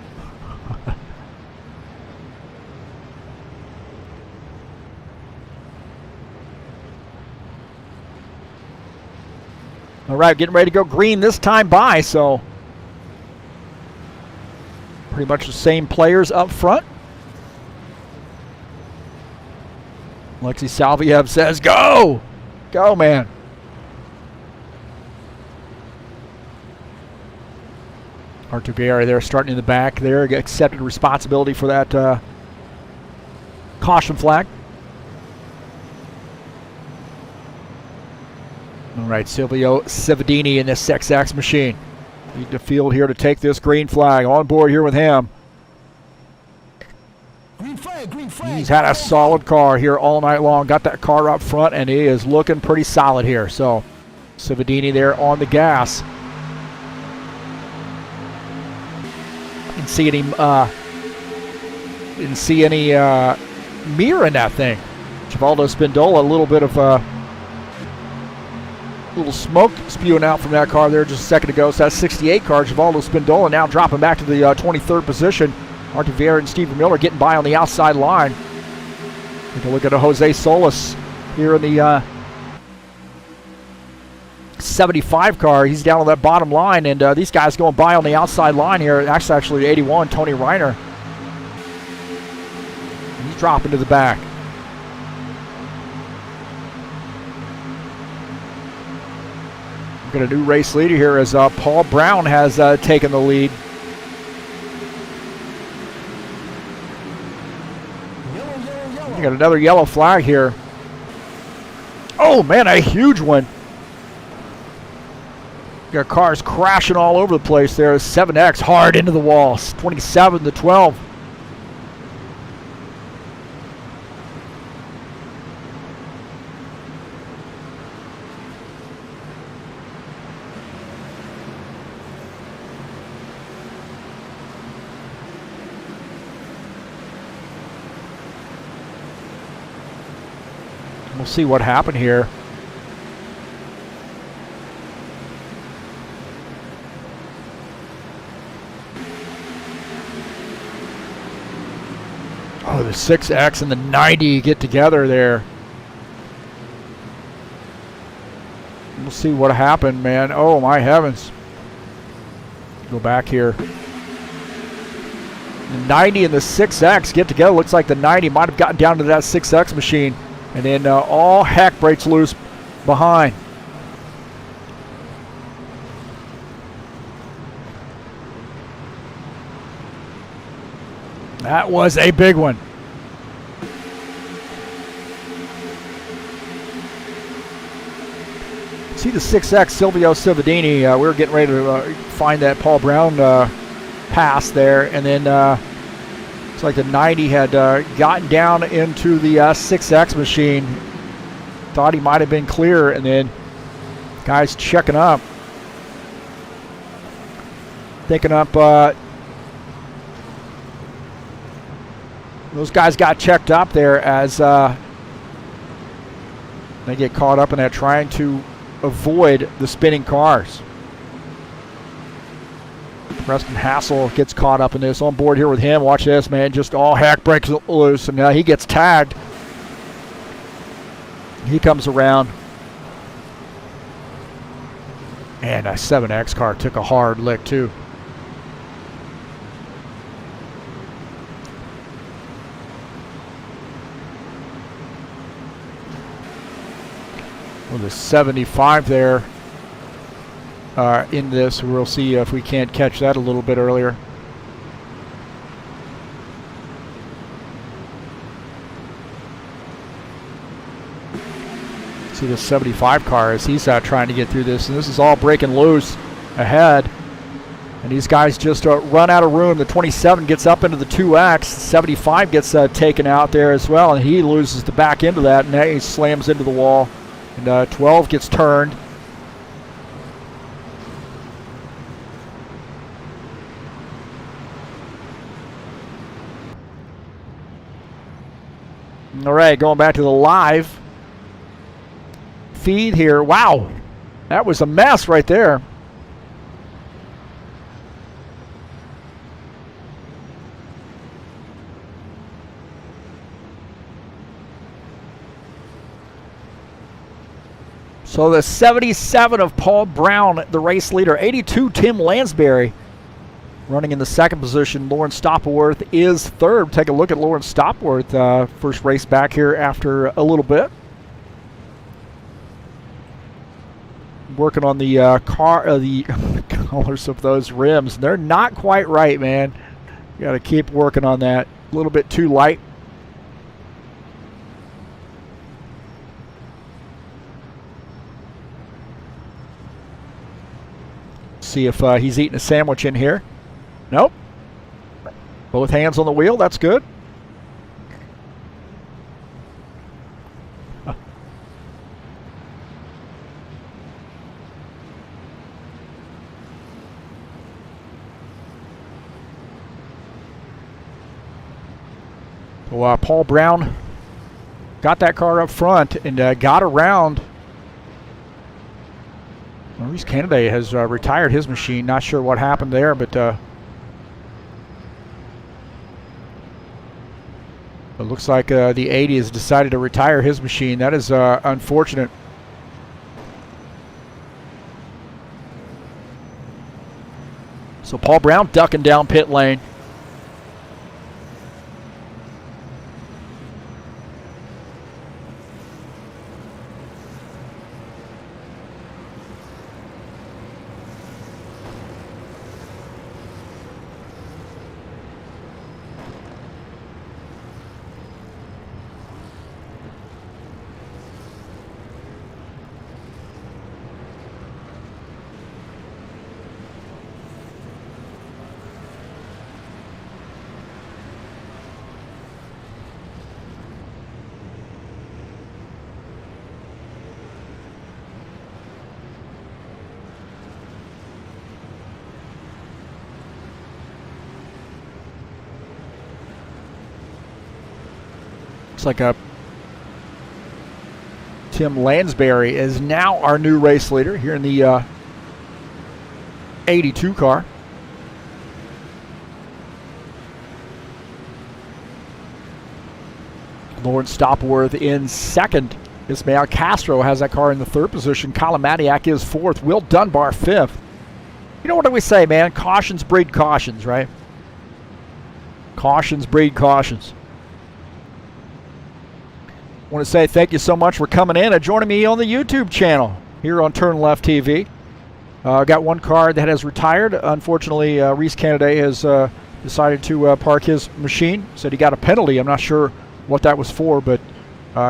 Speaker 1: All right, getting ready to go green this time by, so pretty much the same players up front. Alexei Salviev says, go! Go, man. Artur Gary there starting in the back there, accepted responsibility for that caution flag. All right, Silvio Cividini in this XX machine. Need the field here to take this green flag. On board here with him.
Speaker 3: Green flag, green flag.
Speaker 1: He's had a solid car here all night long. Got that car up front, and he is looking pretty solid here. So, Cividini there on the gas. Didn't see any mirror in that thing. Givaldo Spindola, a little bit of little smoke spewing out from that car there just a second ago. So that's 68 car. Givaldo Spindola now dropping back to the 23rd position. Artur Vieira and Stephen Miller getting by on the outside line. Take a look at a Jose Solis here in the 75 car. He's down on that bottom line, and these guys going by on the outside line here. Actually 81, Tony Reiner. He's dropping to the back. We've got a new race leader here as Paul Brown has taken the lead. You got another yellow flag here. Oh man, a huge one. Got cars crashing all over the place there. 7X hard into the wall. 27 to 12. We'll see what happened here. Oh, the 6X and the 90 get together there. We'll see what happened, man. Oh, my heavens. Go back here. The 90 and the 6X get together. Looks like the 90 might have gotten down to that 6X machine. And then all heck breaks loose behind. That was a big one. See the 6X Silvio Cividini. We were getting ready to find that Paul Brown pass there, and then looks like the 90 had gotten down into the 6X machine. Thought he might have been clear, and then guys checking up. Thinking up, those guys got checked up there as they get caught up in that, trying to avoid the spinning cars. Preston Hassel gets caught up in this. On board here with him. Watch this, man. Just all heck breaks loose, and he gets tagged. He comes around. And a 7X car took a hard lick, too. Well, the 75 there. In this, we'll see if we can't catch that a little bit earlier. See the 75 car as he's trying to get through this, and this is all breaking loose ahead. And these guys just run out of room. The 27 gets up into the 2X. 75 gets taken out there as well, and he loses the back end of that, and he slams into the wall. And 12 gets turned. All right, going back to the live feed here. Wow, that was a mess right there. So the 77 of Paul Brown, the race leader. 82, Tim Lansbury, running in the second position. Lawrence Stopworth is third. Take a look at Lawrence Stopworth, first race back here after a little bit. Working on the the colors of those rims. They're not quite right, man. You got to keep working on that. A little bit too light. See if he's eating a sandwich in here. Nope. Both hands on the wheel. That's good. So Paul Brown got that car up front and got around. Maurice Kennedy has retired his machine. Not sure what happened there, but it looks like the 80 has decided to retire his machine. That is unfortunate. So Paul Brown ducking down pit lane. Like Tim Lansbury is now our new race leader here in the 82 car. Lawrence Stopworth in second. Ismael Castro has that car in the third position. Colin Matiak is fourth. Will Dunbar fifth. You know what do we say, man? Cautions breed cautions, right? Cautions breed cautions. I want to say thank you so much for coming in and joining me on the YouTube channel here on TurnLeftTV. Got one car that has retired. Unfortunately, Reese Kennedy has decided to park his machine. Said he got a penalty. I'm not sure what that was for, but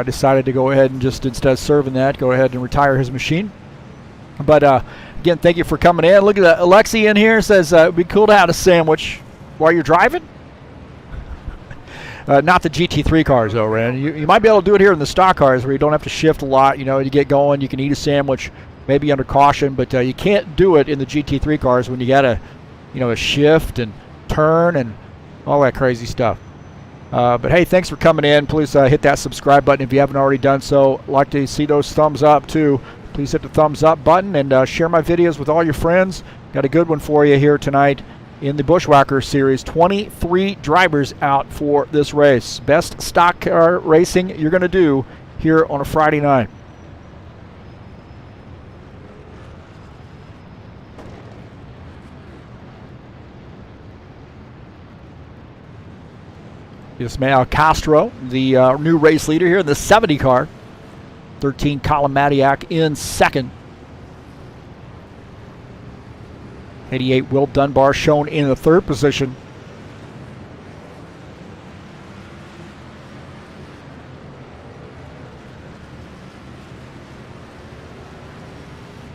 Speaker 1: decided to go ahead and just, instead of serving that, go ahead and retire his machine. But again, thank you for coming in. Look at that. Alexi in here says it'd be cool to have a sandwich while you're driving. Not the GT3 cars, though, Rand. You might be able to do it here in the stock cars where you don't have to shift a lot. You know, you get going, you can eat a sandwich, maybe under caution, but you can't do it in the GT3 cars when you got to, you know, shift and turn and all that crazy stuff. But hey, thanks for coming in. Please hit that subscribe button if you haven't already done so. Like to see those thumbs up too. Please hit the thumbs up button and share my videos with all your friends. Got a good one for you here tonight in the Buschwackers series. 23 drivers out for this race. Best stock car racing you're going to do here on a Friday night. Ismael Castro, the new race leader here in the 70 car. 13, Colin Matiak in second. 88, Will Dunbar shown in the third position.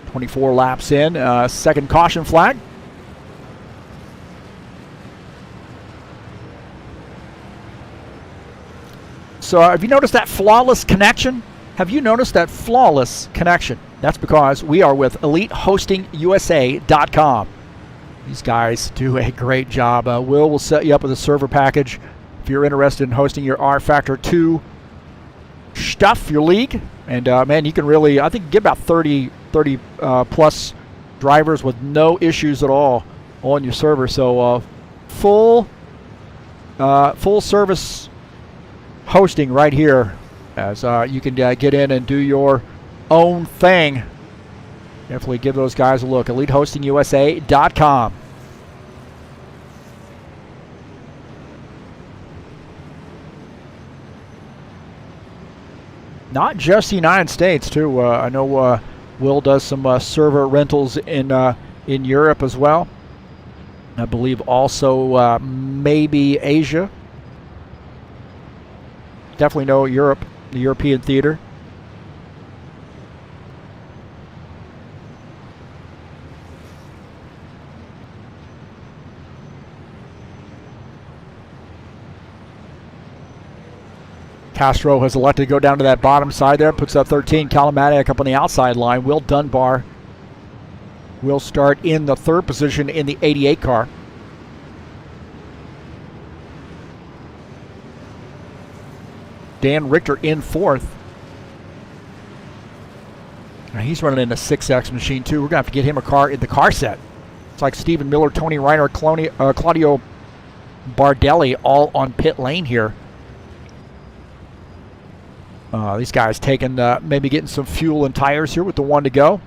Speaker 1: .24 laps in, second caution flag. So have you noticed that flawless connection Have you noticed that flawless connection? That's because we are with EliteHostingUSA.com. These guys do a great job. Will set you up with a server package if you're interested in hosting your rFactor 2 stuff, your league. And man, you can really, I think, get about 30 plus drivers with no issues at all on your server. So full service hosting right here, as you can get in and do your own thing. Definitely give those guys a look. EliteHostingUSA.com. Not just the United States, too. I know Will does some server rentals in Europe as well. I believe also maybe Asia. Definitely know Europe, the European theater. Castro has elected to go down to that bottom side there. Puts up 13. Kalamatic up on the outside line. Will Dunbar will start in the third position in the 88 car. Dan Richter in fourth. Now he's running in a 6X machine too. We're going to have to get him a car in the car set. It's like Stephen Miller, Tony Reiner, Claudio Bardelli all on pit lane here. These guys taking, maybe getting some fuel and tires here with the one to go.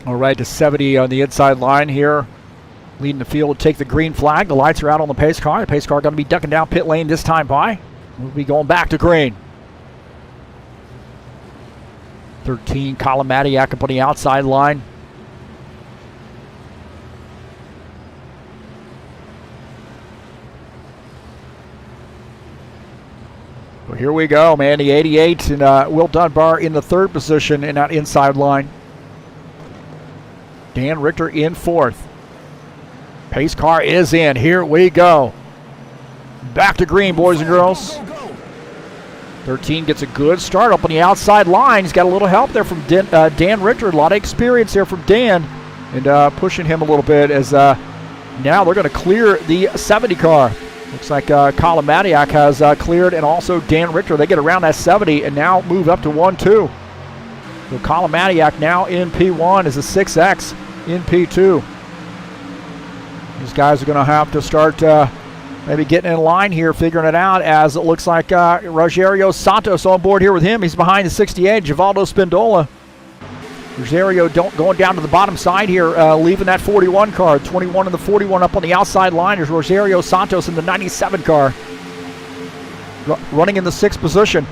Speaker 1: All right, to 70 on the inside line here. Leading the field, take the green flag. The lights are out on the pace car. The pace car going to be ducking down pit lane this time by. We'll be going back to green. 13, Kalamatic up on the outside line. Well, here we go, man. The 88 and Will Dunbar in the third position in that inside line. Dan Richter in fourth. Pace car is in. Here we go. Back to green, boys and girls. 13 gets a good start up on the outside line. He's got a little help there from Dan Richter. A lot of experience there from Dan. And pushing him a little bit as now they're going to clear the 70 car. Looks like Kalamatic has cleared, and also Dan Richter. They get around that 70 and now move up to 1-2. So Kalamatic now in P1 is a 6X in P2. These guys are going to have to start maybe getting in line here, figuring it out, as it looks like Rogerio Santos on board here with him. He's behind the 68, Givaldo Spindola. Rogerio going down to the bottom side here, leaving that 41 car. 21 and the 41 up on the outside line. There's Rogerio Santos in the 97 car. Running in the 6th position.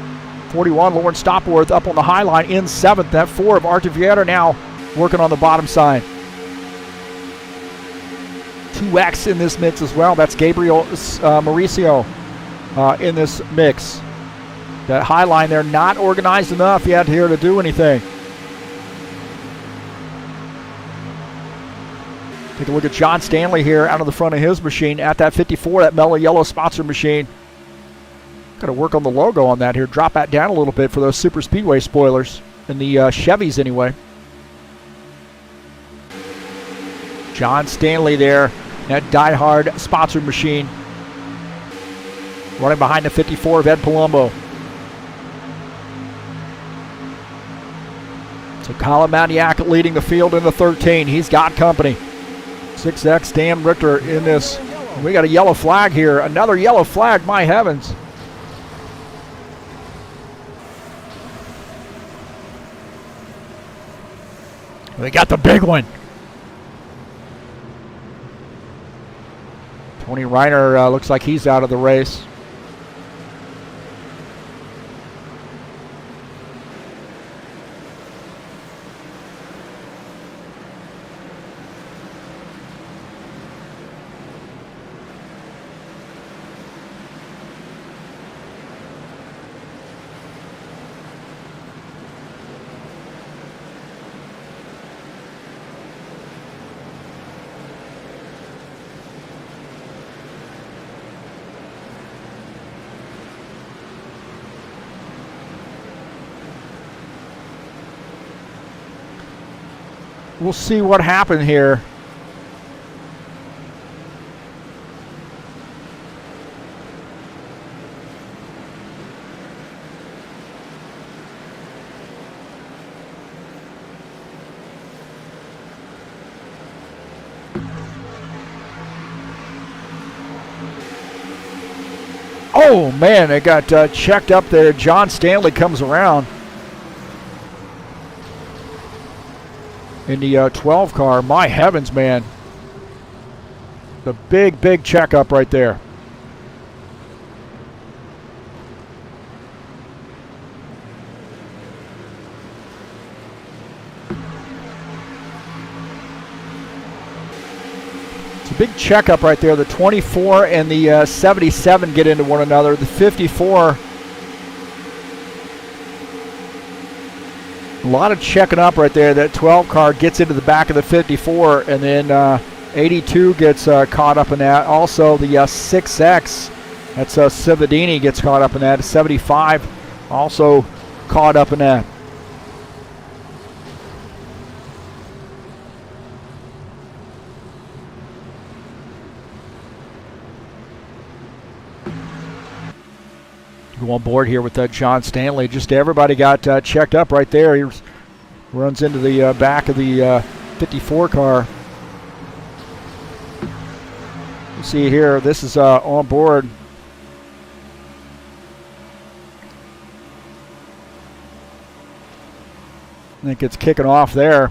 Speaker 1: 41, Lauren Stopworth up on the high line in 7th. That 4 of Artur Vieira now working on the bottom side. 2X in this mix as well. That's Gabriel Mauricio in this mix. That high line there not organized enough yet here to do anything. Take a look at John Stanley here out of the front of his machine at that 54, that mellow yellow sponsor machine. Got to work on the logo on that here. Drop that down a little bit for those super speedway spoilers. In the Chevys anyway. John Stanley there. That die-hard sponsor machine. Running behind the 54 of Ed Palumbo. So Kalamatic leading the field in the 13. He's got company. 6X Dan Richter in this. We got a yellow flag here. Another yellow flag, my heavens. They got the big one. Tony Reiner looks like he's out of the race. We'll see what happened here. Oh man, it got checked up there. John Stanley comes around in the 12 car. My heavens, man. The big checkup right there. It's a big checkup right there. The 24 and the 77 get into one another. The 54, a lot of checking up right there. That 12 car gets into the back of the 54, and then 82 gets caught up in that. Also, the 6X, that's Cividini, gets caught up in that. 75 also caught up in that. Go on board here with John Stanley. Just everybody got checked up right there. He runs into the back of the 54 car. You see here, this is on board. I think it's kicking off there.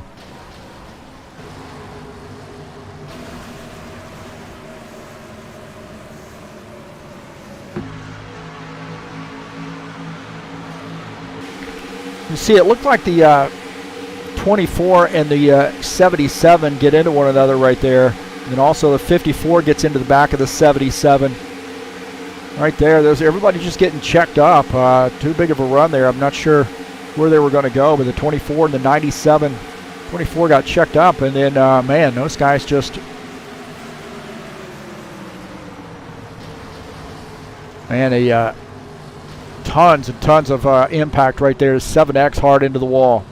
Speaker 1: You see, it looked like the 24 and the 77 get into one another right there. And also the 54 gets into the back of the 77. Right there, there's everybody just getting checked up. Too big of a run there. I'm not sure where they were going to go, but the 24 and the 97, 24 got checked up. And then, man, those guys just... Man, tons and tons of impact right there. 7X hard into the wall.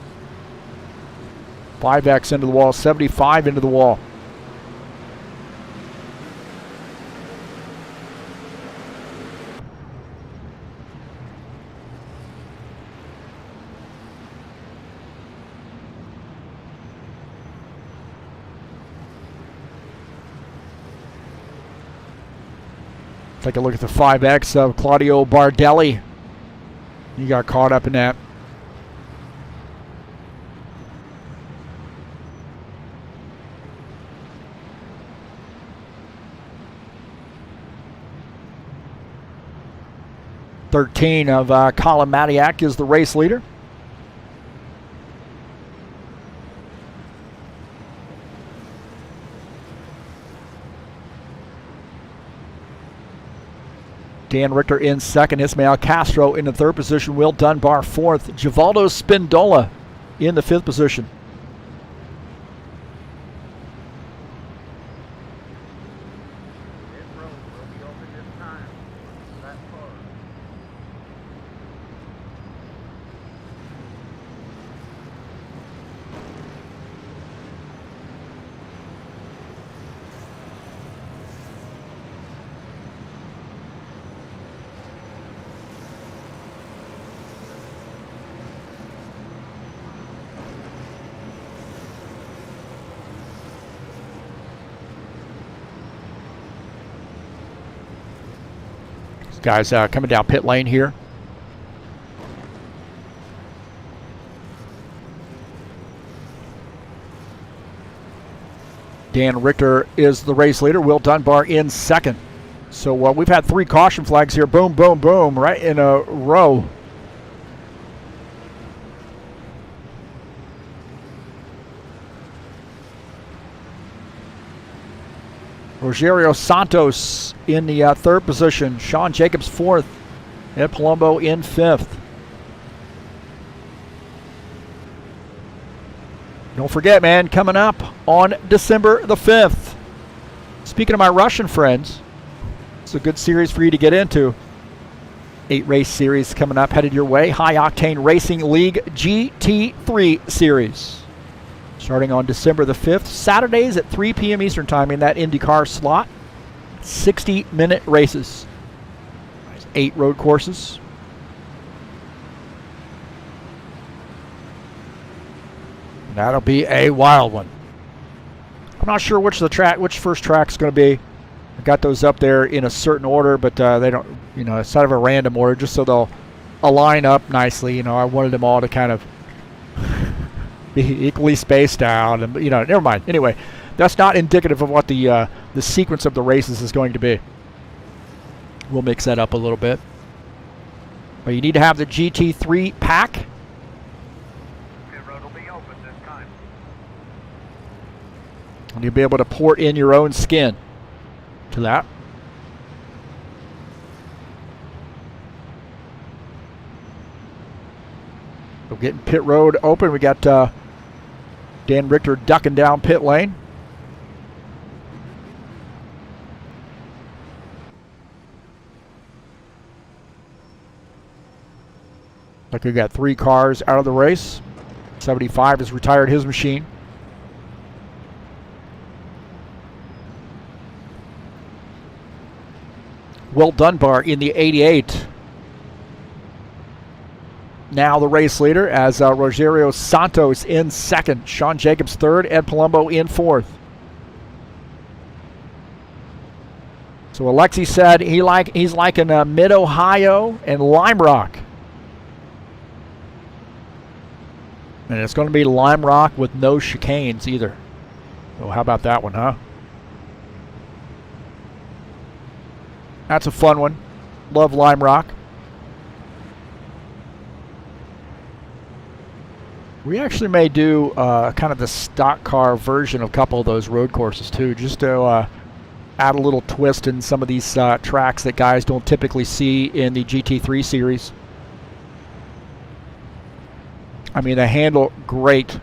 Speaker 1: 5X into the wall. 75 into the wall. Take a look at the 5X of Claudio Bardelli. He got caught up in that. #13 of Colin Matiak is the race leader. Dan Richter in second. Ismael Castro in the third position. Will Dunbar fourth. Givaldo Spindola in the fifth position. Guys coming down pit lane here. Dan Richter is the race leader. Will Dunbar in second. So we've had 3 caution flags here. Boom, boom, boom, right in a row. Rogerio Santos in the 3rd position. Sean Jacobs 4th. Ed Palumbo in 5th. Don't forget, man, coming up on December the 5th. Speaking of my Russian friends, it's a good series for you to get into. 8 race series coming up, headed your way. High Octane Racing League GT3 series. Starting on December the 5th, Saturdays at 3 p.m. Eastern Time in that IndyCar slot. 60-minute races. 8 road courses. That'll be a wild one. I'm not sure which first track's going to be. I got those up there in a certain order, but they don't, it's sort of a random order, just so they'll align up nicely. I wanted them all to kind of be equally spaced out, and never mind. Anyway, that's not indicative of what the sequence of the races is going to be. We'll mix that up a little bit. But you need to have the GT3 pack. And you'll be able to port in your own skin to that. So getting pit road open. We got Dan Richter ducking down pit lane. Like we got 3 cars out of the race. 75 has retired his machine. Will Dunbar in the 88. Now the race leader as Rogerio Santos in 2nd. Sean Jacobs 3rd. Ed Palumbo in 4th. So Alexi said he's liking Mid-Ohio and Lime Rock. And it's going to be Lime Rock with no chicanes either. So how about that one, huh? That's a fun one. Love Lime Rock. We actually may do kind of the stock car version of a couple of those road courses too, just to add a little twist in some of these tracks that guys don't typically see in the GT3 series. I mean, they handle great,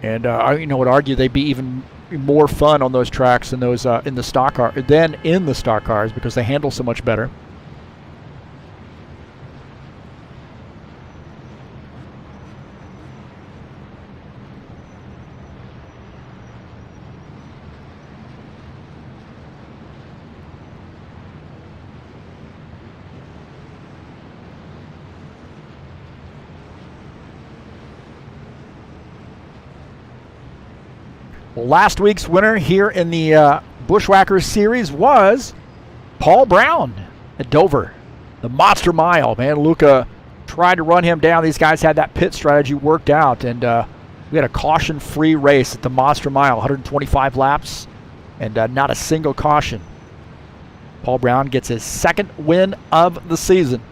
Speaker 1: and I would argue they'd be even more fun on those tracks than those in the stock cars because they handle so much better. Well, last week's winner here in the Buschwackers series was Paul Brown at Dover. The Monster Mile, man. Luca tried to run him down. These guys had that pit strategy worked out, and we had a caution-free race at the Monster Mile, 125 laps, and not a single caution. Paul Brown gets his 2nd win of the season.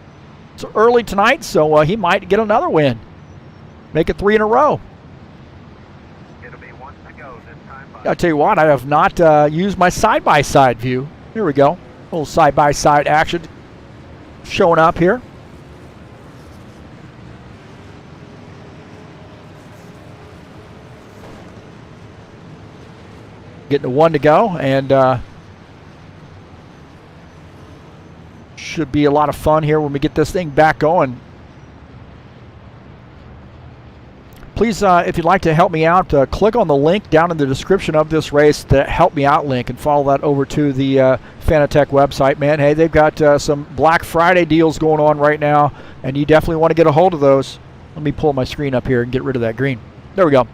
Speaker 1: It's early tonight, so he might get another win. Make it 3 in a row. I'll tell you what, I have not used my side-by-side view. Here we go. A little side-by-side action showing up here. Getting to 1 to go, and should be a lot of fun here when we get this thing back going. Please, if you'd like to help me out, click on the link down in the description of this race, the Help Me Out link, and follow that over to the Fanatec website. Man, hey, they've got some Black Friday deals going on right now, and you definitely want to get a hold of those. Let me pull my screen up here and get rid of that green. There we go.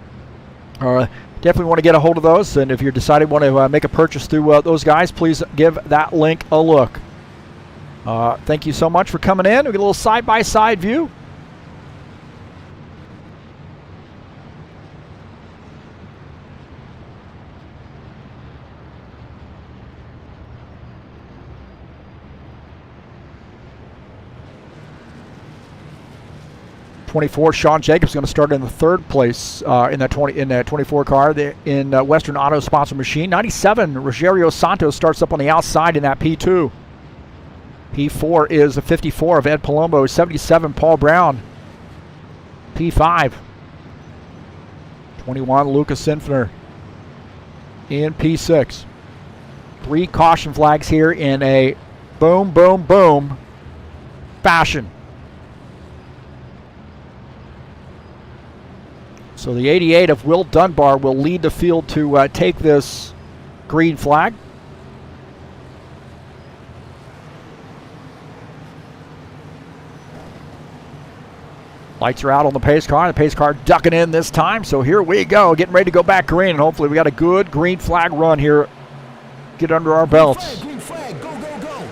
Speaker 1: Definitely want to get a hold of those, and if you're deciding want to make a purchase through those guys, please give that link a look. Thank you so much for coming in. We get a little side-by-side view. '24, Sean Jacobs going to start in the third place in that 24 car in Western Auto Sponsor Machine. 97, Rogerio Santos starts up on the outside in that P2. P4 is a 54 of Ed Palumbo. 77, Paul Brown. P5. 21, Lucas Sinfner in P6. 3 caution flags here in a boom, boom, boom fashion. So the 88 of Will Dunbar will lead the field to take this green flag. Lights are out on the pace car. The pace car ducking in this time. So here we go, getting ready to go back green. And hopefully we got a good green flag run here. Get under our belts.
Speaker 3: Green flag, go, go, go.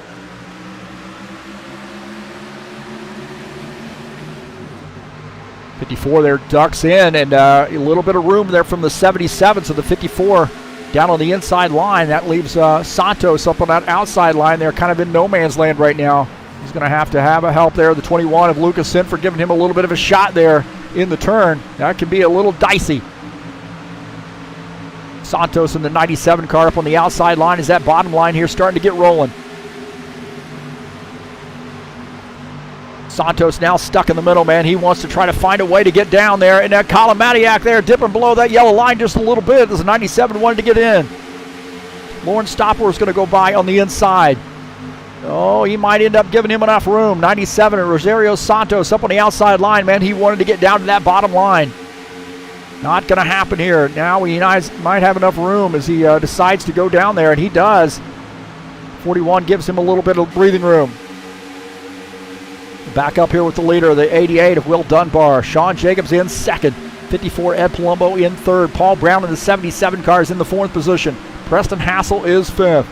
Speaker 1: 54 there ducks in, and a little bit of room there from the 77, so the 54 down on the inside line. That leaves Santos up on that outside line there, kind of in no man's land right now. He's going to have a help there. The 21 of Lucas Sinford giving him a little bit of a shot there in the turn. That can be a little dicey. Santos in the 97 car up on the outside line as that bottom line here starting to get rolling. Santos now stuck in the middle, man. He wants to try to find a way to get down there. And that Colin Matiak there dipping below that yellow line just a little bit. There's a 97 wanted to get in. Lauren Stopper is going to go by on the inside. Oh, he might end up giving him enough room. 97 and Rogerio Santos up on the outside line, man. He wanted to get down to that bottom line. Not going to happen here. Now he might have enough room as he decides to go down there, and he does. 41 gives him a little bit of breathing room. Back up here with the leader, the 88 of Will Dunbar. Sean Jacobs in second. 54, Ed Palumbo in third. Paul Brown in the 77 car is in the fourth position. Preston Hassel is fifth.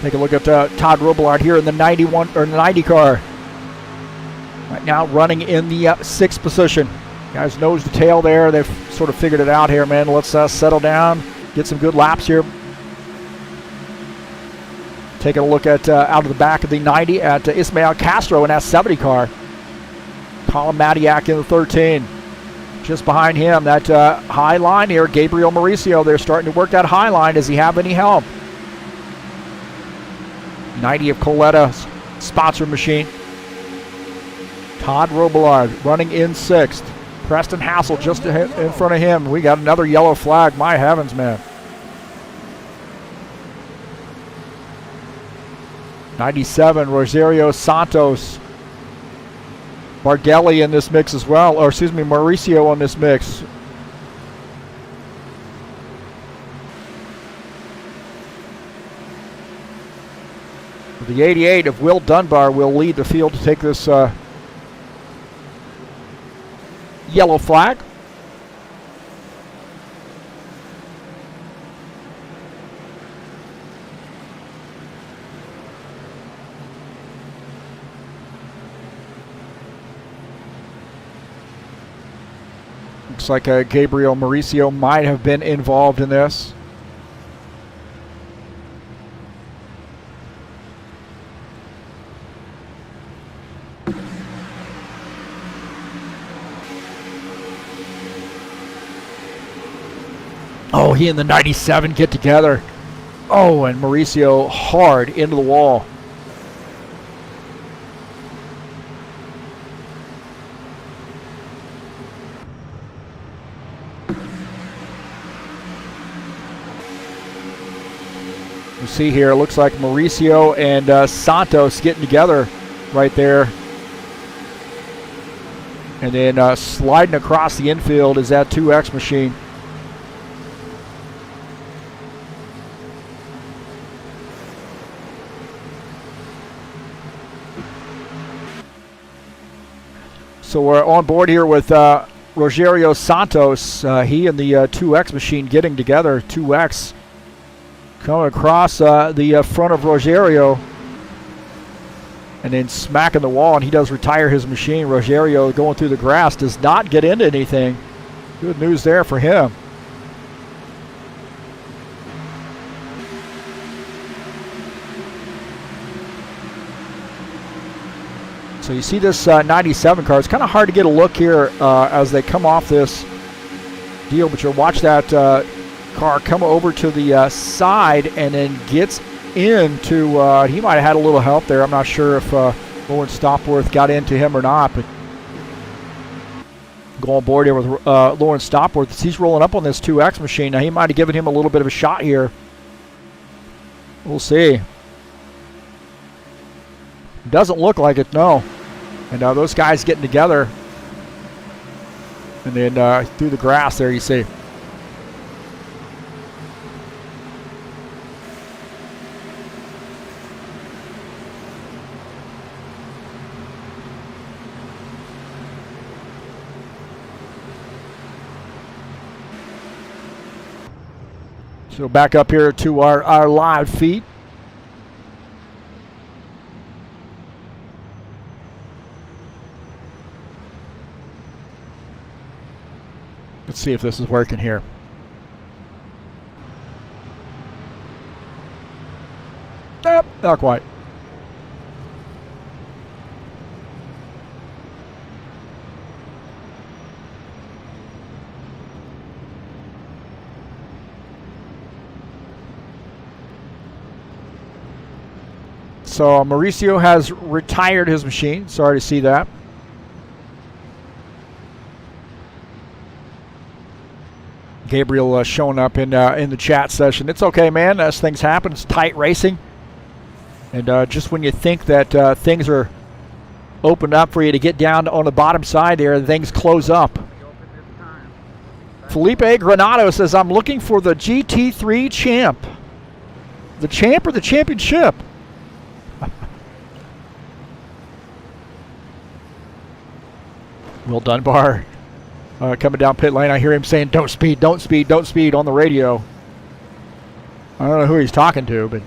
Speaker 1: Take a look at Todd Robillard here in the 91 or 90 car. Right now running in the sixth position. Guys nose to tail there. They've sort of figured it out here, man. Let's settle down, get some good laps here. Taking a look at out of the back of the 90 at Ismael Castro in that 70 car. Colin Matiak in the 13. Just behind him, that high line here, Gabriel Mauricio. They're starting to work that high line. Does he have any help? 90 of Coletta's sponsor machine. Todd Robillard running in sixth. Preston Hassel just in front of him. We got another yellow flag. My heavens, man. 97, Rogerio Santos. Bargelli in this mix as well. Or excuse me, Mauricio on this mix. The 88 of Will Dunbar will lead the field to take this yellow flag. Looks like Gabriel Mauricio might have been involved in this. Oh, he and the 97 get together. Oh, and Mauricio hard into the wall. You see here, it looks like Mauricio and Santos getting together right there. And then sliding across the infield is that 2X machine. So we're on board here with Rogerio Santos. He and the 2X machine getting together. 2X coming across the front of Rogerio and then smacking the wall, and he does retire his machine. Rogerio going through the grass does not get into anything. Good news there for him. So you see this 97 car. It's kind of hard to get a look here as they come off this deal, but you'll watch that car come over to the side and then gets into, he might have had a little help there. I'm not sure if Lawrence Stopworth got into him or not, but go on board here with Lawrence Stopworth. He's rolling up on this 2X machine. Now he might have given him a little bit of a shot here. We'll see. Doesn't look like it, no. And those guys getting together. And then through the grass there you see. So back up here to our live feed. Let's see if this is working here. Nope, not quite. So Mauricio has retired his machine. Sorry to see that. Gabriel showing up in the chat session. It's okay, man. As things happen, it's tight racing. And just when you think that things are opened up for you to get down on the bottom side there, things close up. Felipe Granado says, I'm looking for the GT3 champ. The champ or the championship? Will Dunbar coming down pit lane. I hear him saying, don't speed, don't speed, don't speed on the radio. I don't know who he's talking to, but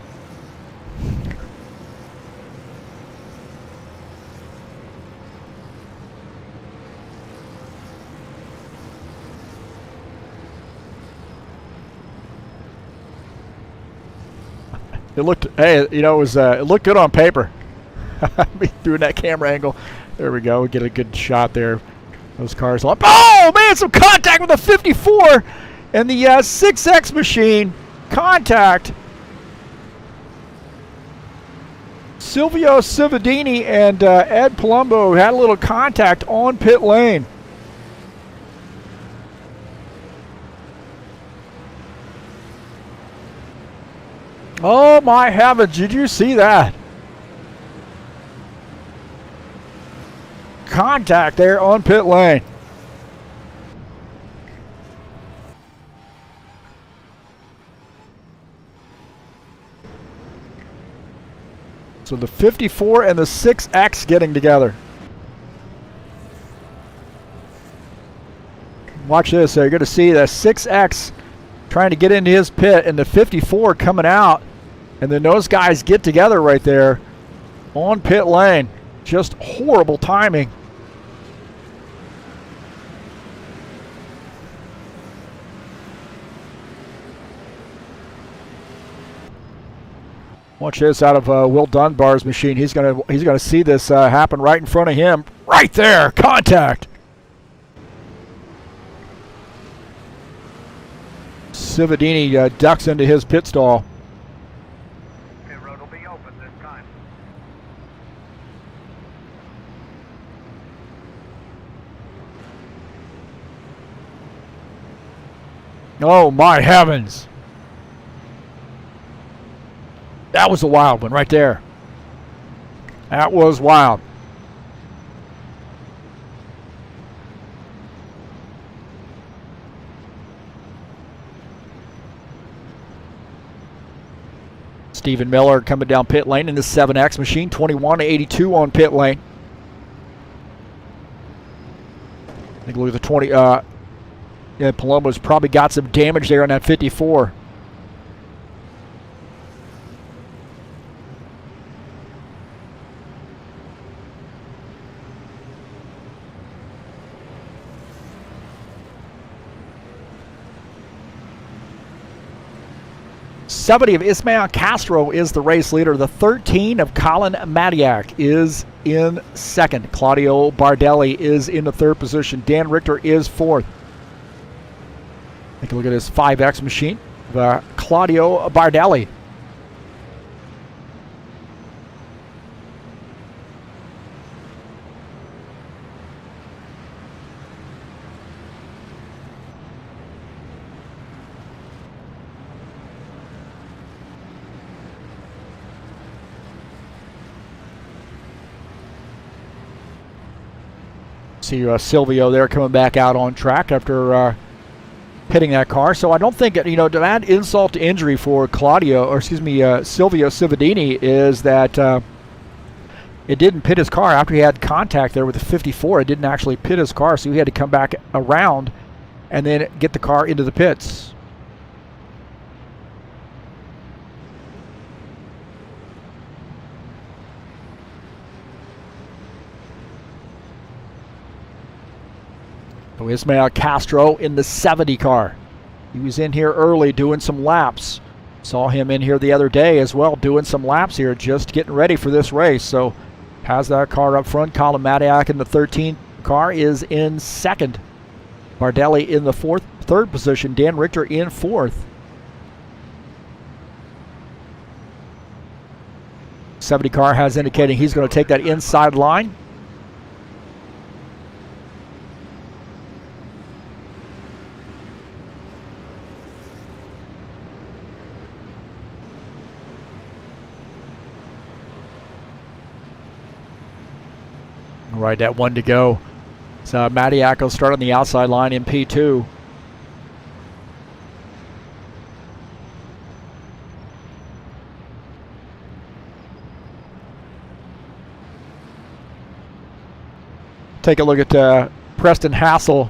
Speaker 1: it looked, hey, you know, it looked good on paper. Doing that camera angle. There we go. We get a good shot there. Those cars up. Oh, man, some contact with the 54 and the 6X machine. Contact. Silvio Cividini and Ed Palumbo had a little contact on pit lane. Oh, my heavens. Did you see that? Contact there on pit lane. So the 54 and the 6X getting together. Watch this. You're going to see the 6X trying to get into his pit and the 54 coming out. And then those guys get together right there on pit lane. Just horrible timing. Watch this out of Will Dunbar's machine. He's gonna see this happen right in front of him. Right there, contact. Cividini ducks into his pit stall.
Speaker 4: Pit road will be open this time.
Speaker 1: Oh my heavens. That was a wild one right there. That was wild. Stephen Miller coming down pit lane in the 7X machine, 21-82 on pit lane. Take a look at the 20. Yeah, Palumbo's probably got some damage there on that 54. '70 of Ismael Castro is the race leader. The 13 of Colin Matiak is in second. Claudio Bardelli is in the third position. Dan Richter is fourth. Take a look at his 5X machine. Claudio Bardelli. See Silvio there coming back out on track after hitting that car. So I don't think, to add insult to injury for Silvio Cividini is that it didn't pit his car after he had contact there with the 54. It didn't actually pit his car, so he had to come back around and then get the car into the pits. So Ismael Castro in the 70 car. He was in here early doing some laps. Saw him in here the other day as well doing some laps here, just getting ready for this race. So has that car up front. Colin Matiak in the 13 car is in second. Bardelli in the third position. Dan Richter in fourth. 70 car has indicating he's going to take that inside line. Right, that one to go. So Matiak will start on the outside line in P2. Take a look at Preston Hassel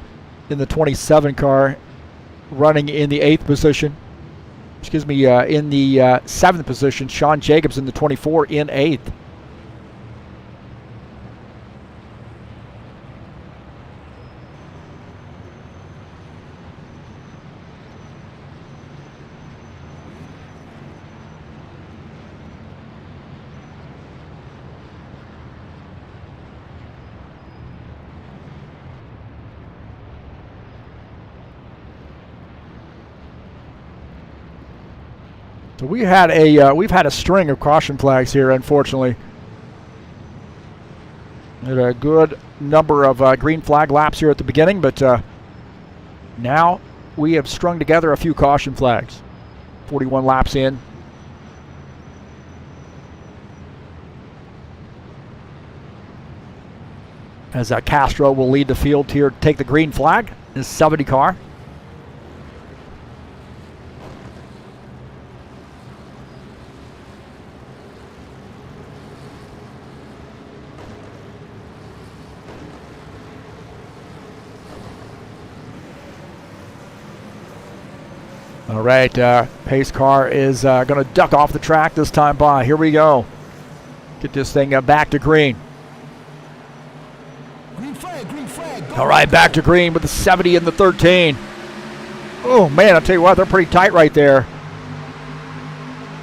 Speaker 1: in the 27 car, running in the 8th position. Excuse me, in the 7th position. Sean Jacobs in the 24 in 8th. So we've had a string of caution flags here, unfortunately. Had a good number of green flag laps here at the beginning, but now we have strung together a few caution flags. 41 laps in. As Castro will lead the field here to take the green flag, his 70 car. All right, pace car is going to duck off the track this time by. Here we go. Get this thing back to green.
Speaker 3: Green flag, go.
Speaker 1: All right, back to green with the 70 and the 13. Oh, man, I'll tell you what, they're pretty tight right there.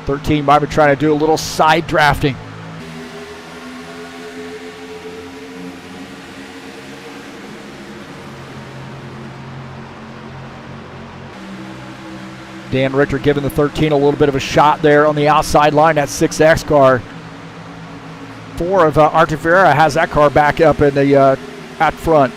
Speaker 1: 13 might be trying to do a little side drafting. Dan Richter giving the 13 a little bit of a shot there on the outside line, that 6X car. 4 of Artevera has that car back up in the at front.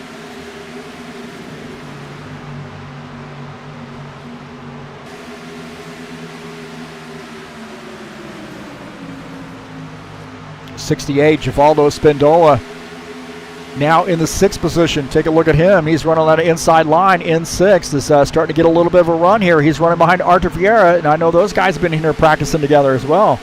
Speaker 1: '68 Givaldo Spindola now in the 6th position. Take a look at him. He's running on that inside line in 6th. Is starting to get a little bit of a run here. He's running behind Artur Vieira, and I know those guys have been in here practicing together as well.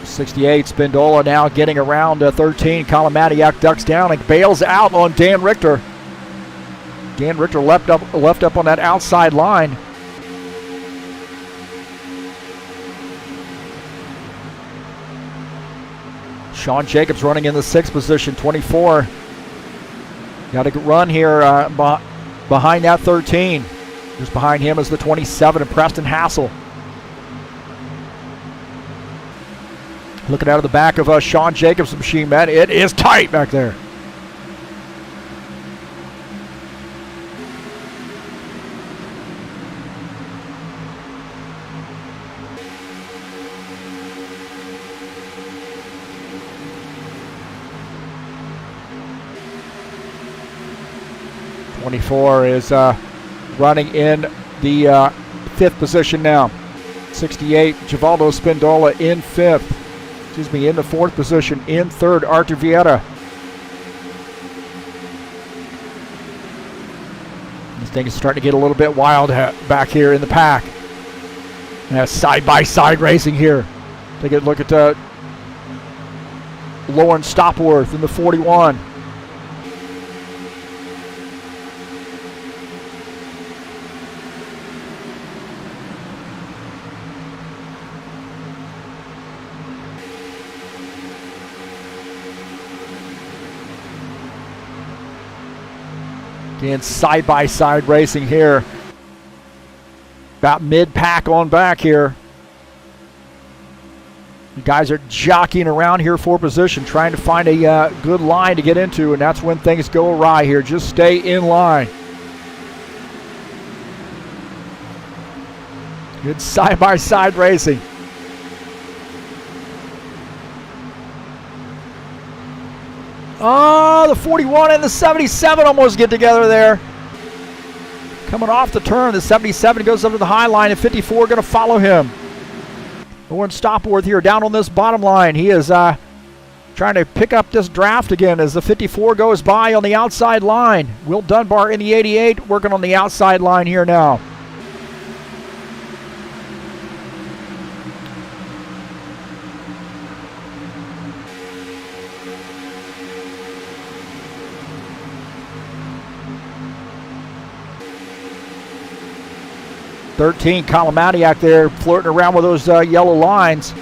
Speaker 1: 68, Spindola now getting around 13. Kalamatiak ducks down and bails out on Dan Richter. Dan Richter left up on that outside line. Sean Jacobs running in the 6th position, 24. Got to run here behind that 13. Just behind him is the 27 and Preston Hassel. Looking out of the back of Sean Jacobs' machine, man. It is tight back there. '24 is running in the 5th position now. 68, Givaldo Spindola in 5th. Excuse me, in the 4th position. In 3rd, Artur Vieira. This thing is starting to get a little bit wild back here in the pack. Side-by-side racing here. Take a look at Lauren Stopworth in the 41. Again, side-by-side racing here. About mid-pack on back here. The guys are jockeying around here for position, trying to find a good line to get into, and that's when things go awry here. Just stay in line. Good side-by-side racing. Oh, the 41 and the 77 almost get together there. Coming off the turn, the 77 goes up to the high line, and 54 going to follow him. Lauren Stopworth here down on this bottom line. He is trying to pick up this draft again as the 54 goes by on the outside line. Will Dunbar in the 88 working on the outside line here now. .13, Kalamatiak there flirting around with those yellow lines.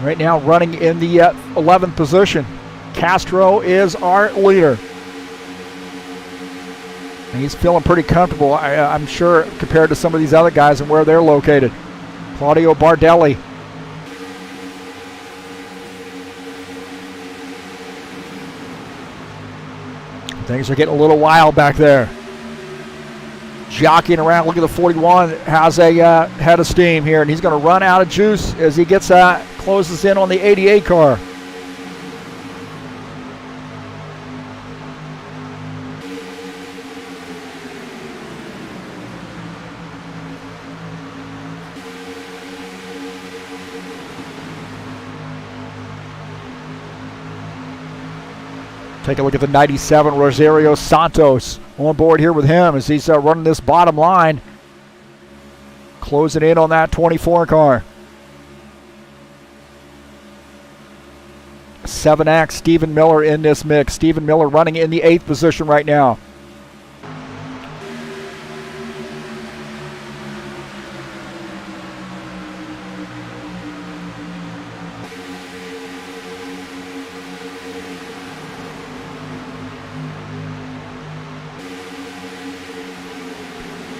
Speaker 1: Right now running in the 11th position. Castro is our leader. And he's feeling pretty comfortable, I'm sure, compared to some of these other guys and where they're located. Claudio Bardelli. Things are getting a little wild back there. Jockeying around. Look at the 41. Has a head of steam here, and he's going to run out of juice as he gets closes in on the 88 car. Take a look at the 97, Rosario Santos, on board here with him as he's running this bottom line. Closing in on that 24 car. 7X, Stephen Miller in this mix. Stephen Miller running in the 8th position right now.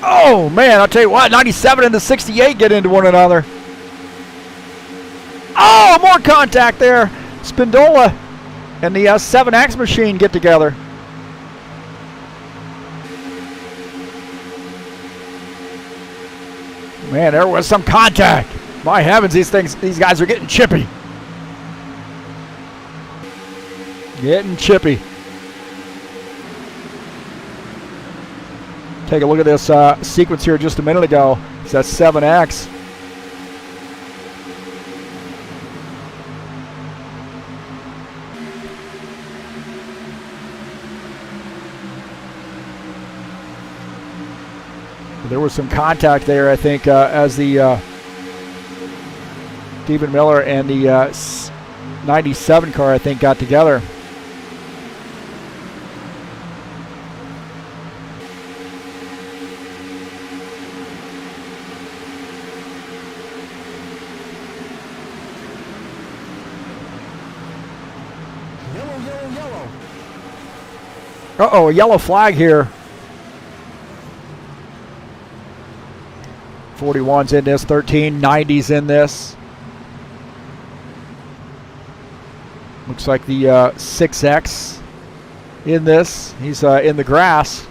Speaker 1: Oh, man, I'll tell you what, 97 and the 68 get into one another. Oh, more contact there. Spindola and the 7X machine get together. Man, there was some contact. My heavens, these guys are getting chippy. Getting chippy. Take a look at this sequence here just a minute ago. It's that 7X. The there was some contact there, I think, as the Stephen Miller and the 97 car, I think, got together.
Speaker 3: Yellow.
Speaker 1: Uh-oh, a yellow flag here. 41's in this, 13, 90's in this. Looks like the 6X in this. He's in the grass.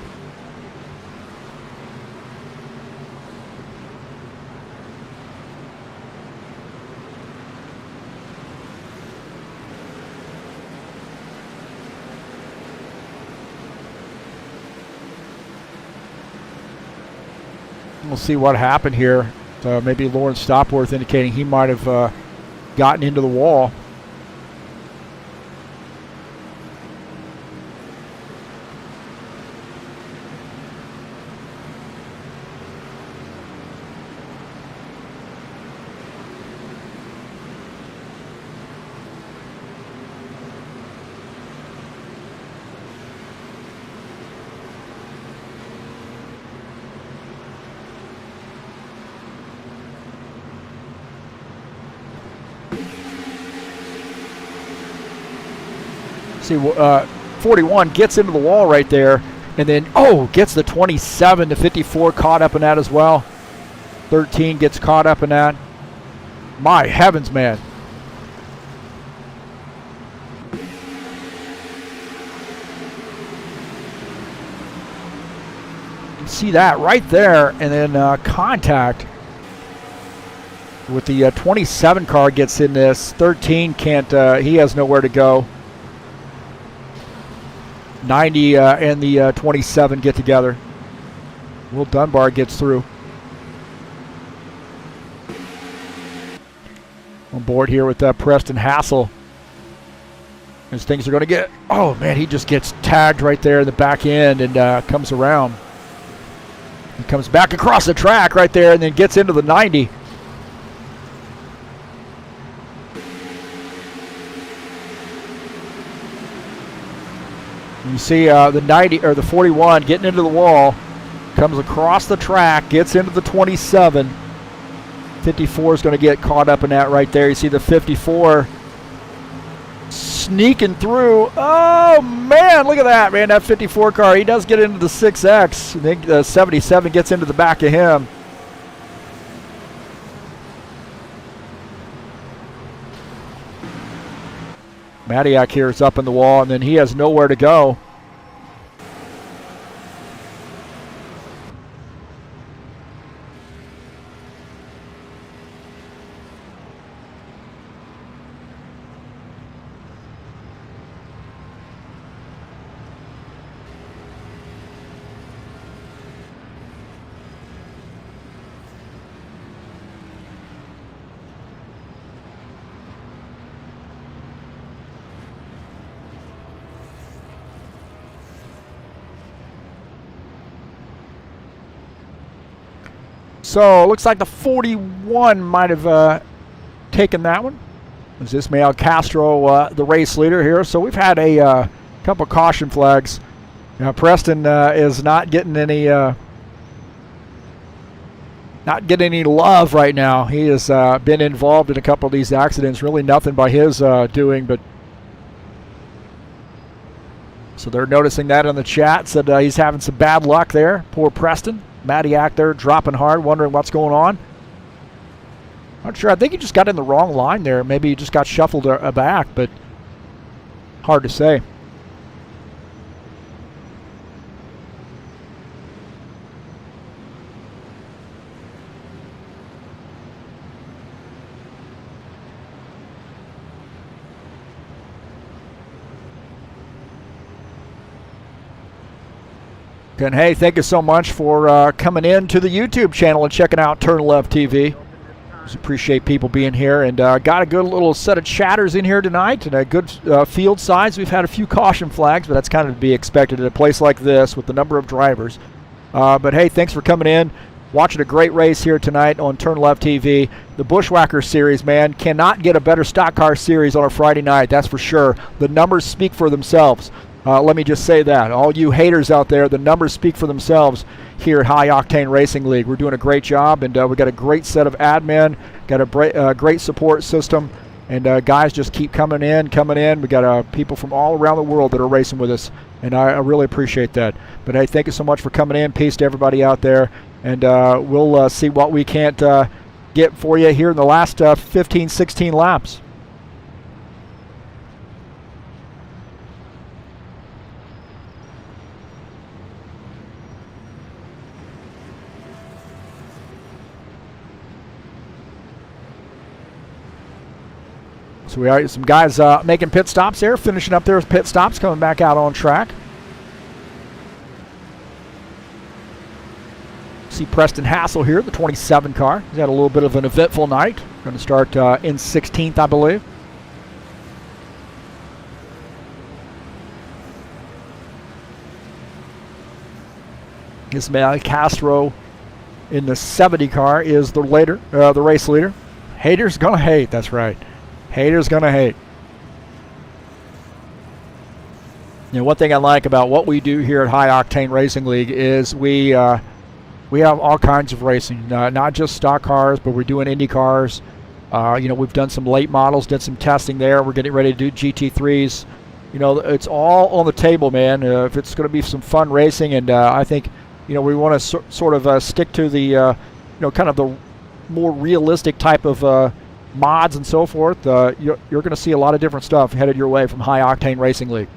Speaker 1: We'll see what happened here. Maybe Lawrence Stopworth indicating he might have gotten into the wall. See, 41 gets into the wall right there, and then, gets the 27 to 54 caught up in that as well. 13 gets caught up in that. My heavens, man. You see that right there, and then contact with the 27 car gets in this. 13 can't, he has nowhere to go. 90 and the 27 get together. Will Dunbar gets through. On board here with Preston Hassel. As things are going to get, oh man, he just gets tagged right there in the back end and comes around. He comes back across the track right there and then gets into the 90. You see the 90 or the 41 getting into the wall, comes across the track, gets into the 27. 54 is going to get caught up in that right there. You see the 54 sneaking through. Oh man, look at that, man! That 54 car, he does get into the 6X. I think the 77 gets into the back of him. Madiak here is up in the wall, and then he has nowhere to go. So, looks like the 41 might have taken that one. Is Ismael Castro the race leader here? So we've had a couple caution flags. Preston is not getting any love right now. He has been involved in a couple of these accidents. Really nothing by his doing, but so they're noticing that in the chat. Said he's having some bad luck there. Poor Preston. Madiak there dropping hard, wondering what's going on. Not sure. I think he just got in the wrong line there. Maybe he just got shuffled back, but hard to say. And hey, thank you so much for coming in to the YouTube channel and checking out TurnLeftTV. Just appreciate people being here, and got a good little set of chatters in here tonight, and a good field size. We've had a few caution flags, but that's kind of to be expected at a place like this with the number of drivers. But hey, thanks for coming in. Watching a great race here tonight on TurnLeftTV. The Buschwackers series, man, cannot get a better stock car series on a Friday night, that's for sure. The numbers speak for themselves. Let me just say that. All you haters out there, the numbers speak for themselves here at High Octane Racing League. We're doing a great job, and we got a great set of admin, got a great support system, and guys just keep coming in. We got people from all around the world that are racing with us, and I really appreciate that. But hey, thank you so much for coming in. Peace to everybody out there, and we'll see what we can't get for you here in the last 15, 16 laps. So we are some guys making pit stops there, finishing up their pit stops, coming back out on track. See Preston Hassel here, the 27 car. He's had a little bit of an eventful night. Going to start in 16th, I believe. Ismael Castro in the 70 car is the race leader. Haters gonna hate, that's right. Haters gonna hate. You know, one thing I like about what we do here at High Octane Racing League is we have all kinds of racing, not just stock cars, but we're doing Indy cars. You know, we've done some late models, did some testing there. We're getting ready to do GT3s. You know, it's all on the table, man. If it's going to be some fun racing, and I think, you know, we want to sort of stick to the, you know, kind of the more realistic type of mods and so forth. You're going to see a lot of different stuff headed your way from High Octane Racing League.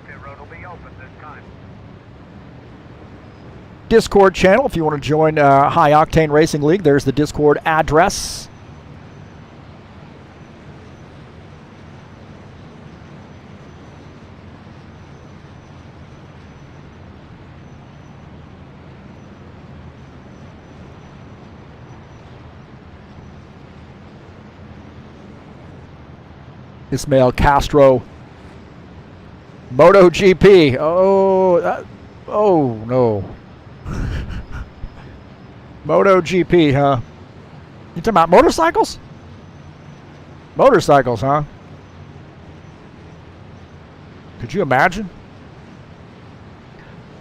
Speaker 4: Pit road will be open this time.
Speaker 1: Discord channel, if you want to join High Octane Racing League, there's the Discord address. Ismael Castro, MotoGP. Oh no. MotoGP, huh? You talking about motorcycles? Motorcycles, huh? Could you imagine?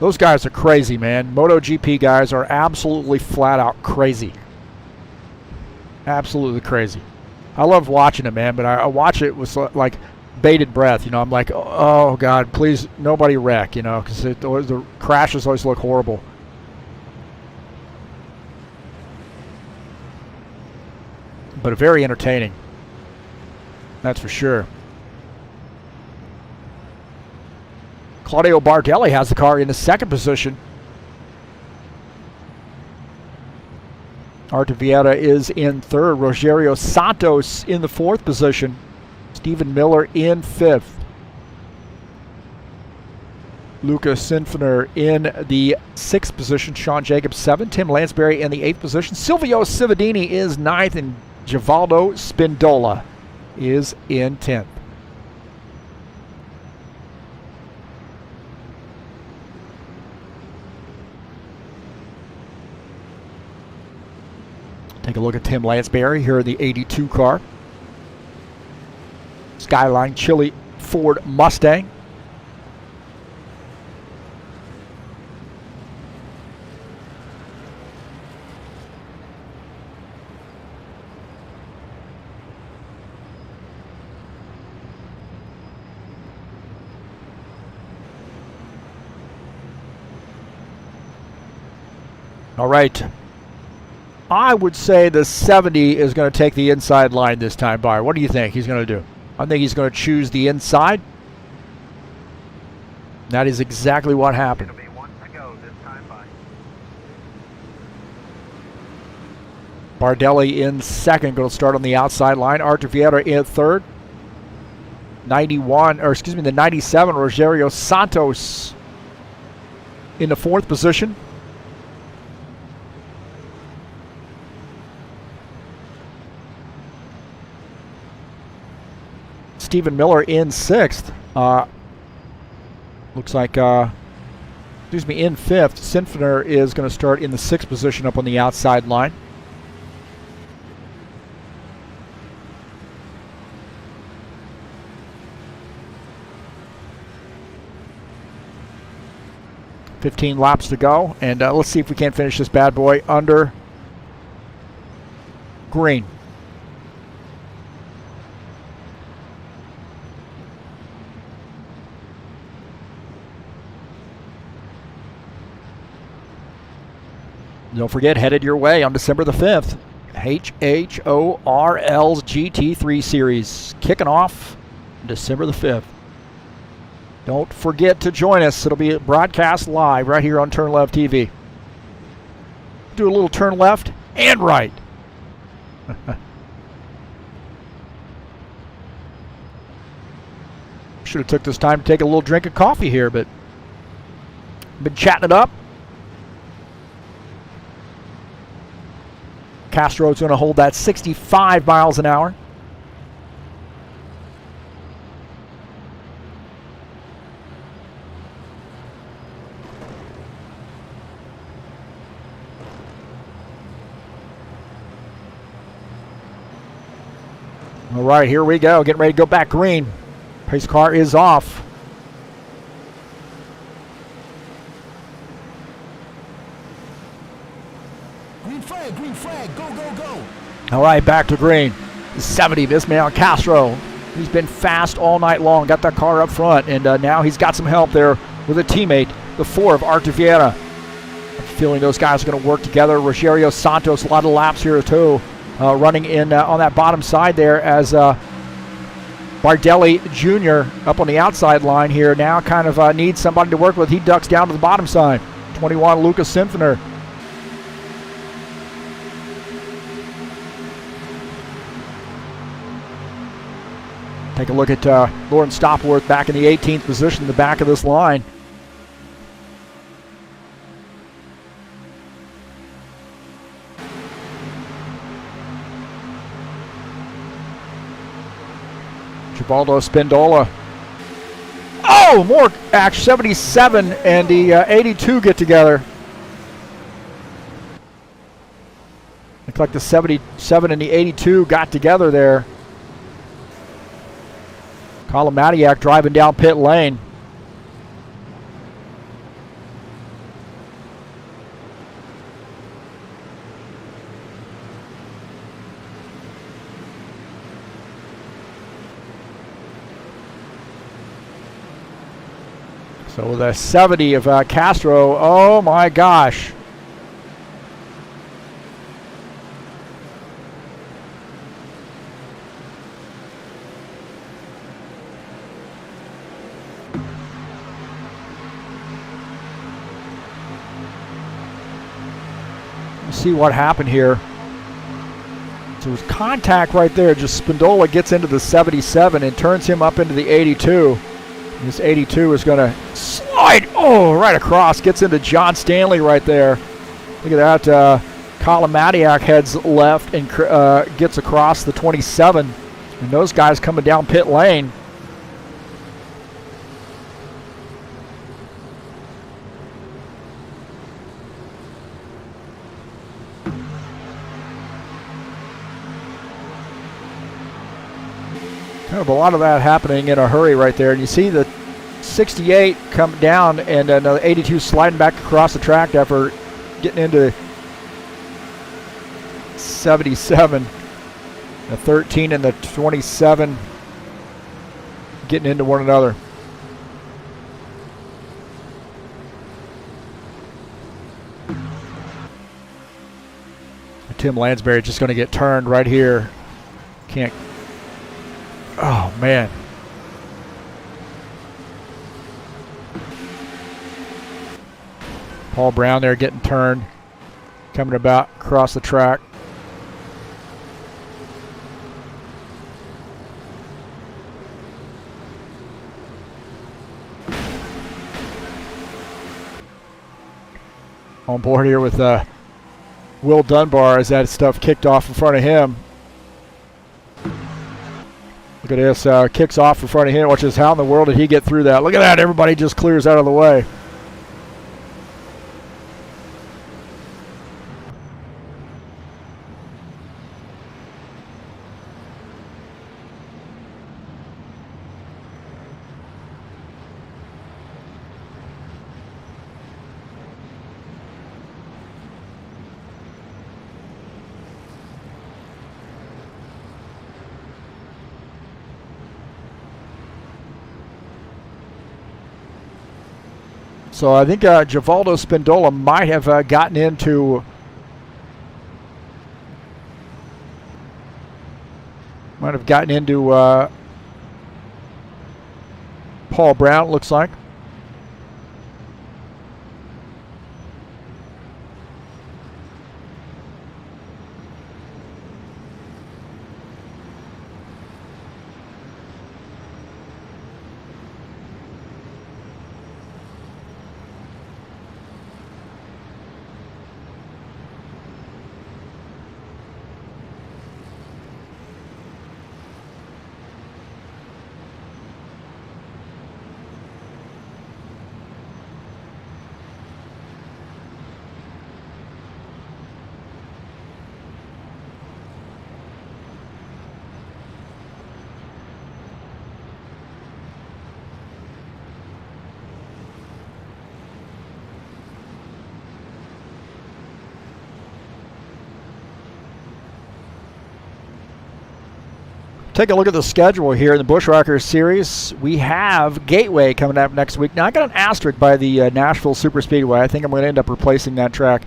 Speaker 1: Those guys are crazy, man. MotoGP guys are absolutely flat out crazy. Absolutely crazy. I love watching it, man, but I watch it with like bated breath. You know, I'm like, oh God, please nobody wreck. You know, because the crashes always look horrible. But very entertaining. That's for sure. Claudio Bardelli has the car in the second position. Artur Vieira is in third. Rogerio Santos in the fourth position. Stephen Miller in fifth. Lucas Sinfner in the sixth position. Sean Jacobs seventh. Tim Lansbury in the eighth position. Silvio Cividini is ninth, and Givaldo Spindola is in 10th. Take a look at Tim Lansbury here in the 82 car. Skyline Chili Ford Mustang. All right. I would say the 70 is going to take the inside line this time, Byron. What do you think he's going to do? I think he's going to choose the inside. That is exactly what happened.
Speaker 4: It'll be one to go this time by.
Speaker 1: Bardelli in second, going to start on the outside line. Artur Vieira in third. 91, or excuse me, the 97, Rogerio Santos in the fourth position. Stephen Miller in sixth. Looks like excuse me, in 5th. Sinfner is going to start in the 6th position up on the outside line. $15 laps to go, and let's see if we can't finish this bad boy under green. Don't forget, headed your way on December the 5th, HORL's GT3 Series, kicking off December the 5th. Don't forget to join us. It'll be broadcast live right here on TurnLeftTV. Do a little turn left and right. Should have took this time to take a little drink of coffee here, but been chatting it up. Castro's going to hold that 65 miles an hour. All right, here we go. Getting ready to go back green. Pace car is off.
Speaker 3: Green flag, go, go, go.
Speaker 1: All right, back to green. 70, this man Castro. He's been fast all night long, got that car up front, and now he's got some help there with a teammate, the 4 of Art de Vieira. I'm feeling those guys are going to work together. Rogerio Santos, a lot of laps here too, running in on that bottom side there as Bardelli Jr. up on the outside line here now kind of needs somebody to work with. He ducks down to the bottom side. 21, Lucas Sinfner. Take a look at Lauren Stopworth back in the 18th position in the back of this line. Givaldo Spindola. Oh, more action. 77 and the 82 get together. Looks like the 77 and the 82 got together there. Colin Matiak driving down pit lane. So with a 70 of Castro, oh my gosh. See what happened here. So there's contact right there. Just Spindola gets into the 77 and turns him up into the 82. And this 82 is going to slide right across. Gets into John Stanley right there. Look at that. Colin Matiak heads left and gets across the 27. And those guys coming down pit lane. Kind of a lot of that happening in a hurry right there. And you see the 68 come down and another 82 sliding back across the track after getting into 77. The 13 and the 27 getting into one another. Tim Lansbury just going to get turned right here. Can't. Oh, man. Paul Brown there getting turned. Coming about across the track. On board here with Will Dunbar as that stuff kicked off in front of him. Look at this, kicks off in front of him, which is how in the world did he get through that? Look at that, everybody just clears out of the way. So I think Givaldo Spindola might have gotten into Paul Brown, it looks like. Take a look at the schedule here in the Buschwackers series. We have Gateway coming up next week. Now, I got an asterisk by the Nashville Super Speedway. I think I'm going to end up replacing that track.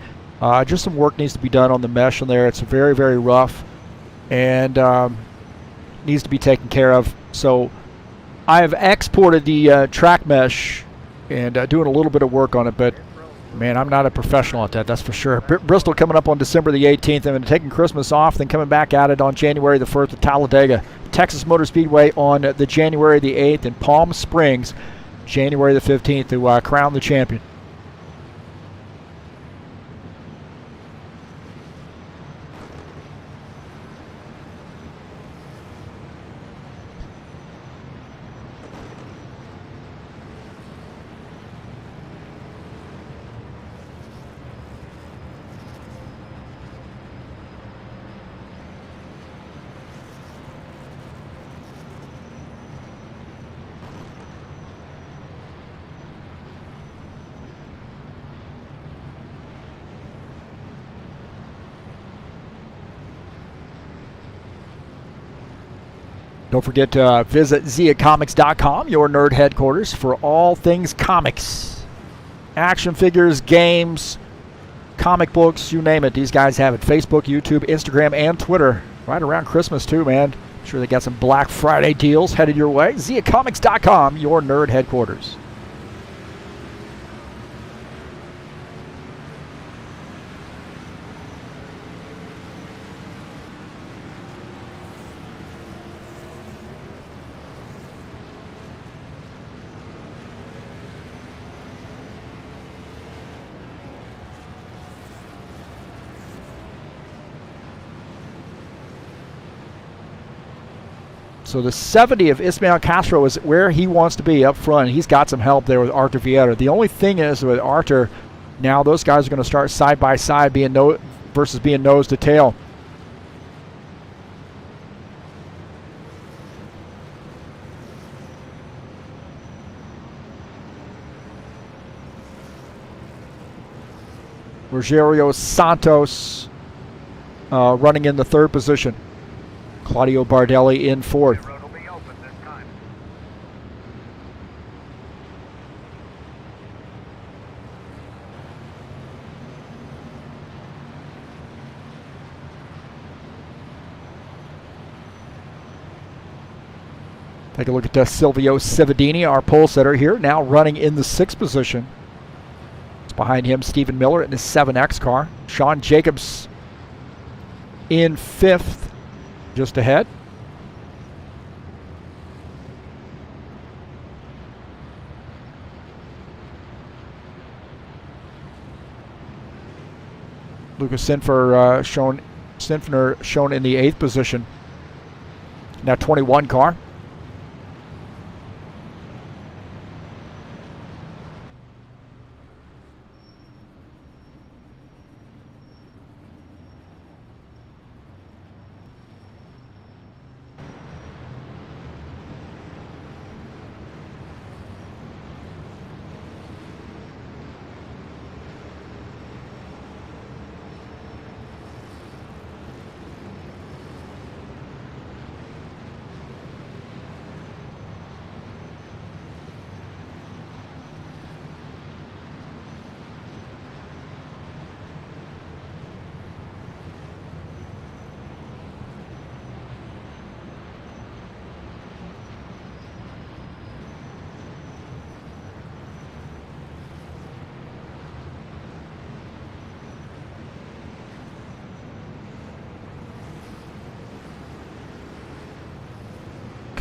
Speaker 1: Just some work needs to be done on the mesh on there. It's very, very rough and needs to be taken care of. So I have exported the track mesh and doing a little bit of work on it, but man, I'm not a professional at that, that's for sure. Bristol coming up on December the 18th, and taking Christmas off, then coming back at it on January the 1st at Talladega. Texas Motor Speedway on the January the 8th, and Palm Springs January the 15th to crown the champion. Don't forget to visit ziacomics.com, your nerd headquarters, for all things comics. Action figures, games, comic books, you name it. These guys have it. Facebook, YouTube, Instagram, and Twitter. Right around Christmas, too, man. I'm sure they got some Black Friday deals headed your way. ziacomics.com, your nerd headquarters. So the 70 of Ismael Castro is where he wants to be up front. He's got some help there with Artur Vieira. The only thing is with Artur, now those guys are going to start side by side versus being nose to tail. Rogerio Santos running in the third position. Claudio Bardelli in fourth.
Speaker 4: The road will be open this time.
Speaker 1: Take a look at Silvio Cividini, our pole setter here, now running in the sixth position. It's behind him Stephen Miller in his 7X car. Sean Jacobs in fifth. Just ahead. Lucas Sinfer shown in the 8th position. Now 21 car.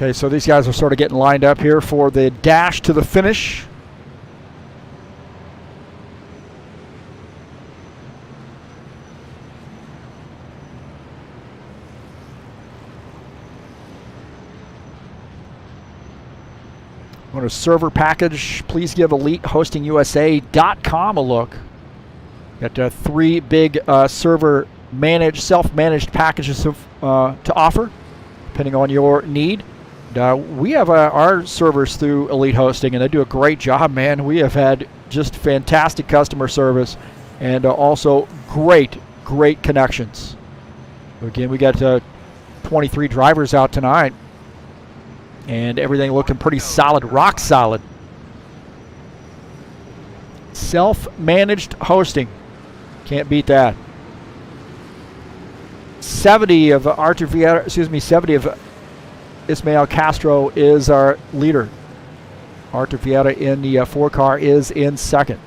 Speaker 1: Okay, so these guys are sort of getting lined up here for the dash to the finish. Want a server package? Please give EliteHostingUSA.com a look. Got 3 big server managed, self-managed packages to offer, depending on your need. We have our servers through Elite Hosting, and they do a great job, man. We have had just fantastic customer service, and also great connections. Again, we got 23 drivers out tonight, and everything looking pretty solid, rock solid. Self-managed hosting, can't beat that. 70 of Ismael Castro is our leader. Artur Vieta in the 4 car is in second.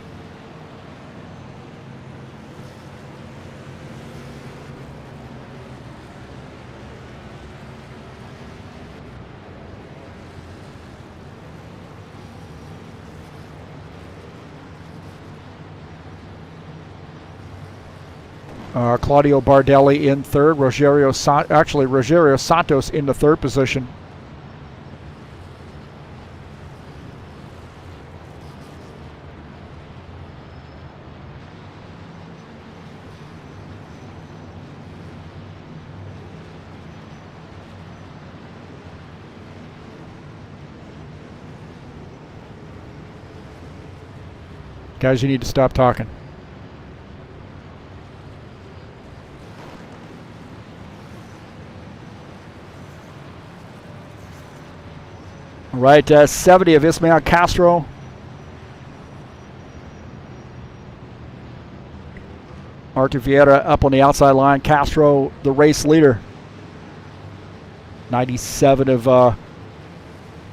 Speaker 1: Claudio Bardelli in third. Rogerio Santos in the third position. Guys, you need to stop talking. Right, 70 of Ismael Castro. Artur Vieta up on the outside line. Castro, the race leader. 97 of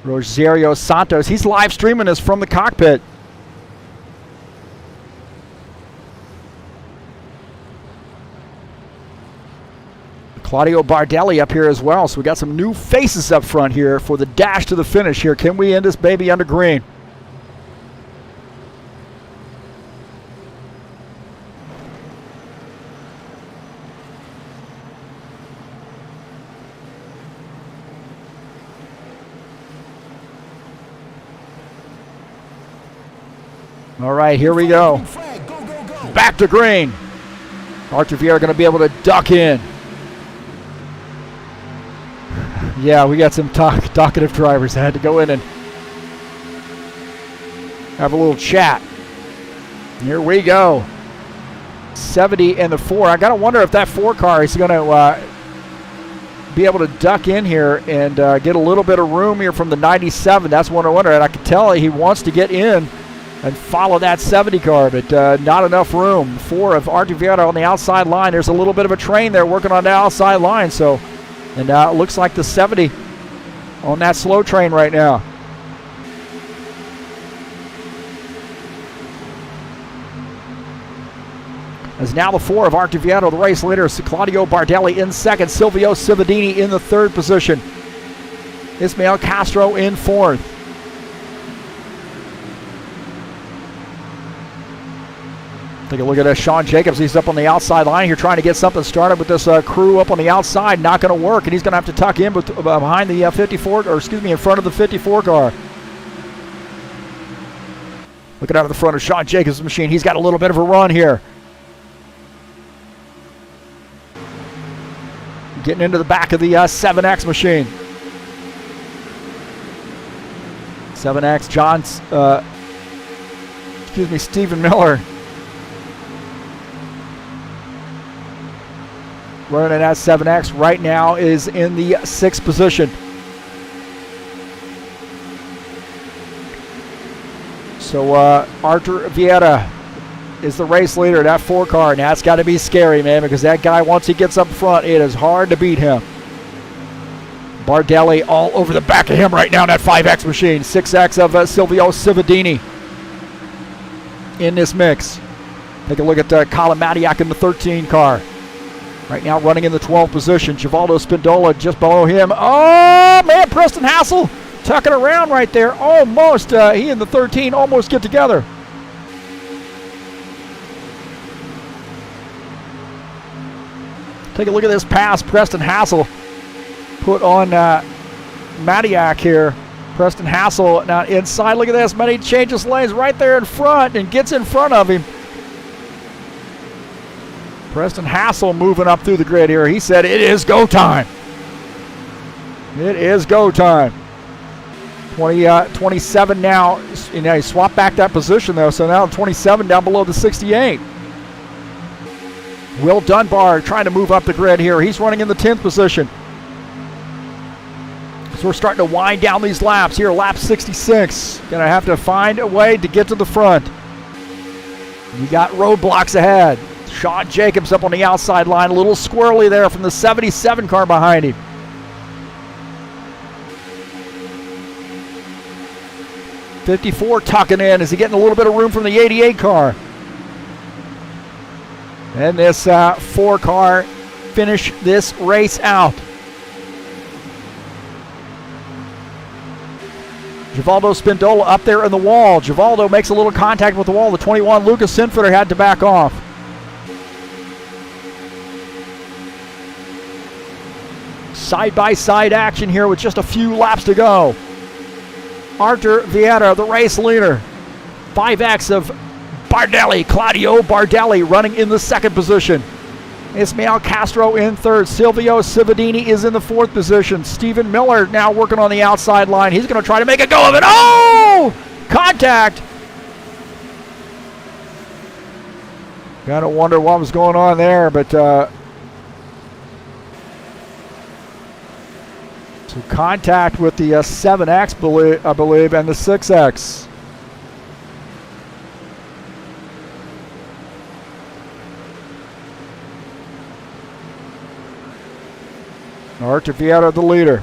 Speaker 1: Rogerio Santos. He's live streaming this from the cockpit. Claudio Bardelli up here as well. So we got some new faces up front here for the dash to the finish here. Can we end this baby under green? All right, here we go. Back to green. Artur Vieta going to be able to duck in. Yeah, we got some talkative drivers that had to go in and have a little chat. Here we go. 70 and the 4. I got to wonder if that 4 car is going to be able to duck in here and get a little bit of room here from the 97. That's what I wonder. And I can tell he wants to get in and follow that 70 car, but not enough room. 4 of Artur Vieta on the outside line. There's a little bit of a train there working on the outside line, so. And it looks like the 70 on that slow train right now. As now the 4 of Artur Vieta, the race leader, Claudio Bardelli in second, Silvio Cividini in the third position. Ismael Castro in fourth. Take a look at Sean Jacobs. He's up on the outside line here trying to get something started with this crew up on the outside. Not going to work, and he's going to have to tuck in behind the 54, or excuse me, in front of the 54 car. Looking out of the front of Sean Jacobs' machine. He's got a little bit of a run here. Getting into the back of the 7X machine. 7X, Stephen Miller. Running at 7X right now is in the 6th position. So Artur Vieta is the race leader of that 4 car, and that's got to be scary, man, because that guy, once he gets up front, it is hard to beat him. Bardelli all over the back of him right now in that 5X machine. 6X of Silvio Cividini in this mix. Take a look at Colin Matiak in the 13 car. Right now running in the 12th position. Givaldo Spindola just below him. Oh, man, Preston Hassel tucking around right there. Almost, he and the 13 almost get together. Take a look at this pass Preston Hassel put on Matiak here. Preston Hassel now inside. Look at this, man. He changes lanes right there in front and gets in front of him. Preston Hassel moving up through the grid here. He said it is go time. It is go time. 27 now. You know, he swapped back that position though, so now 27 down below the 68. Will Dunbar trying to move up the grid here. He's running in the 10th position. So we're starting to wind down these laps here. Lap 66. Gonna have to find a way to get to the front. You got roadblocks ahead. Sean Jacobs up on the outside line. A little squirrely there from the 77 car behind him. .54 tucking in. Is he getting a little bit of room from the 88 car? And this 4 car finish this race out. Givaldo Spindola up there in the wall. Givaldo makes a little contact with the wall. The 21 Lucas Sinfitter had to back off. Side-by-side action here with just a few laps to go. Arthur Vieira, the race leader. 5X of Bardelli, Claudio Bardelli running in the 2nd position. Ismael Castro in 3rd. Silvio Cividini is in the 4th position. Stephen Miller now working on the outside line. He's going to try to make a go of it. Oh! Contact! Gotta wonder what was going on there, but so contact with the 7X, I believe, and the 6X. Arthur Vieira, the leader.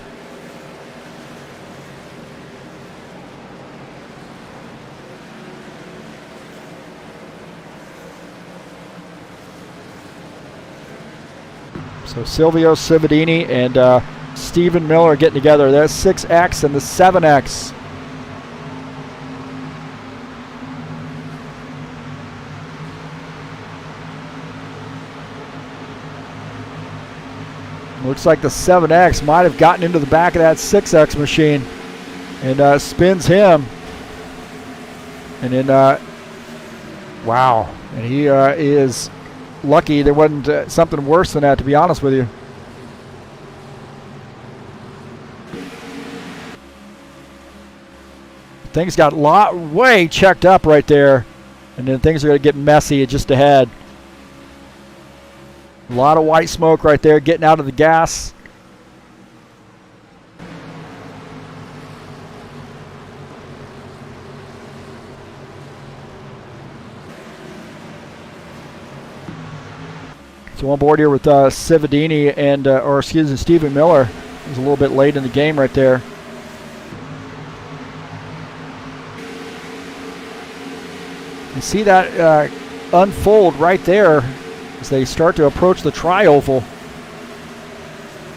Speaker 1: So Silvio Cividini and Stephen Miller getting together. That's 6X and the 7X. Looks like the 7X might have gotten into the back of that 6X machine and spins him. And then, wow. And he is lucky there wasn't something worse than that, to be honest with you. Things got way checked up right there. And then things are going to get messy just ahead. A lot of white smoke right there, getting out of the gas. So on board here with Cividini and, Stephen Miller. He was a little bit late in the game right there. You see that unfold right there as they start to approach the tri-oval.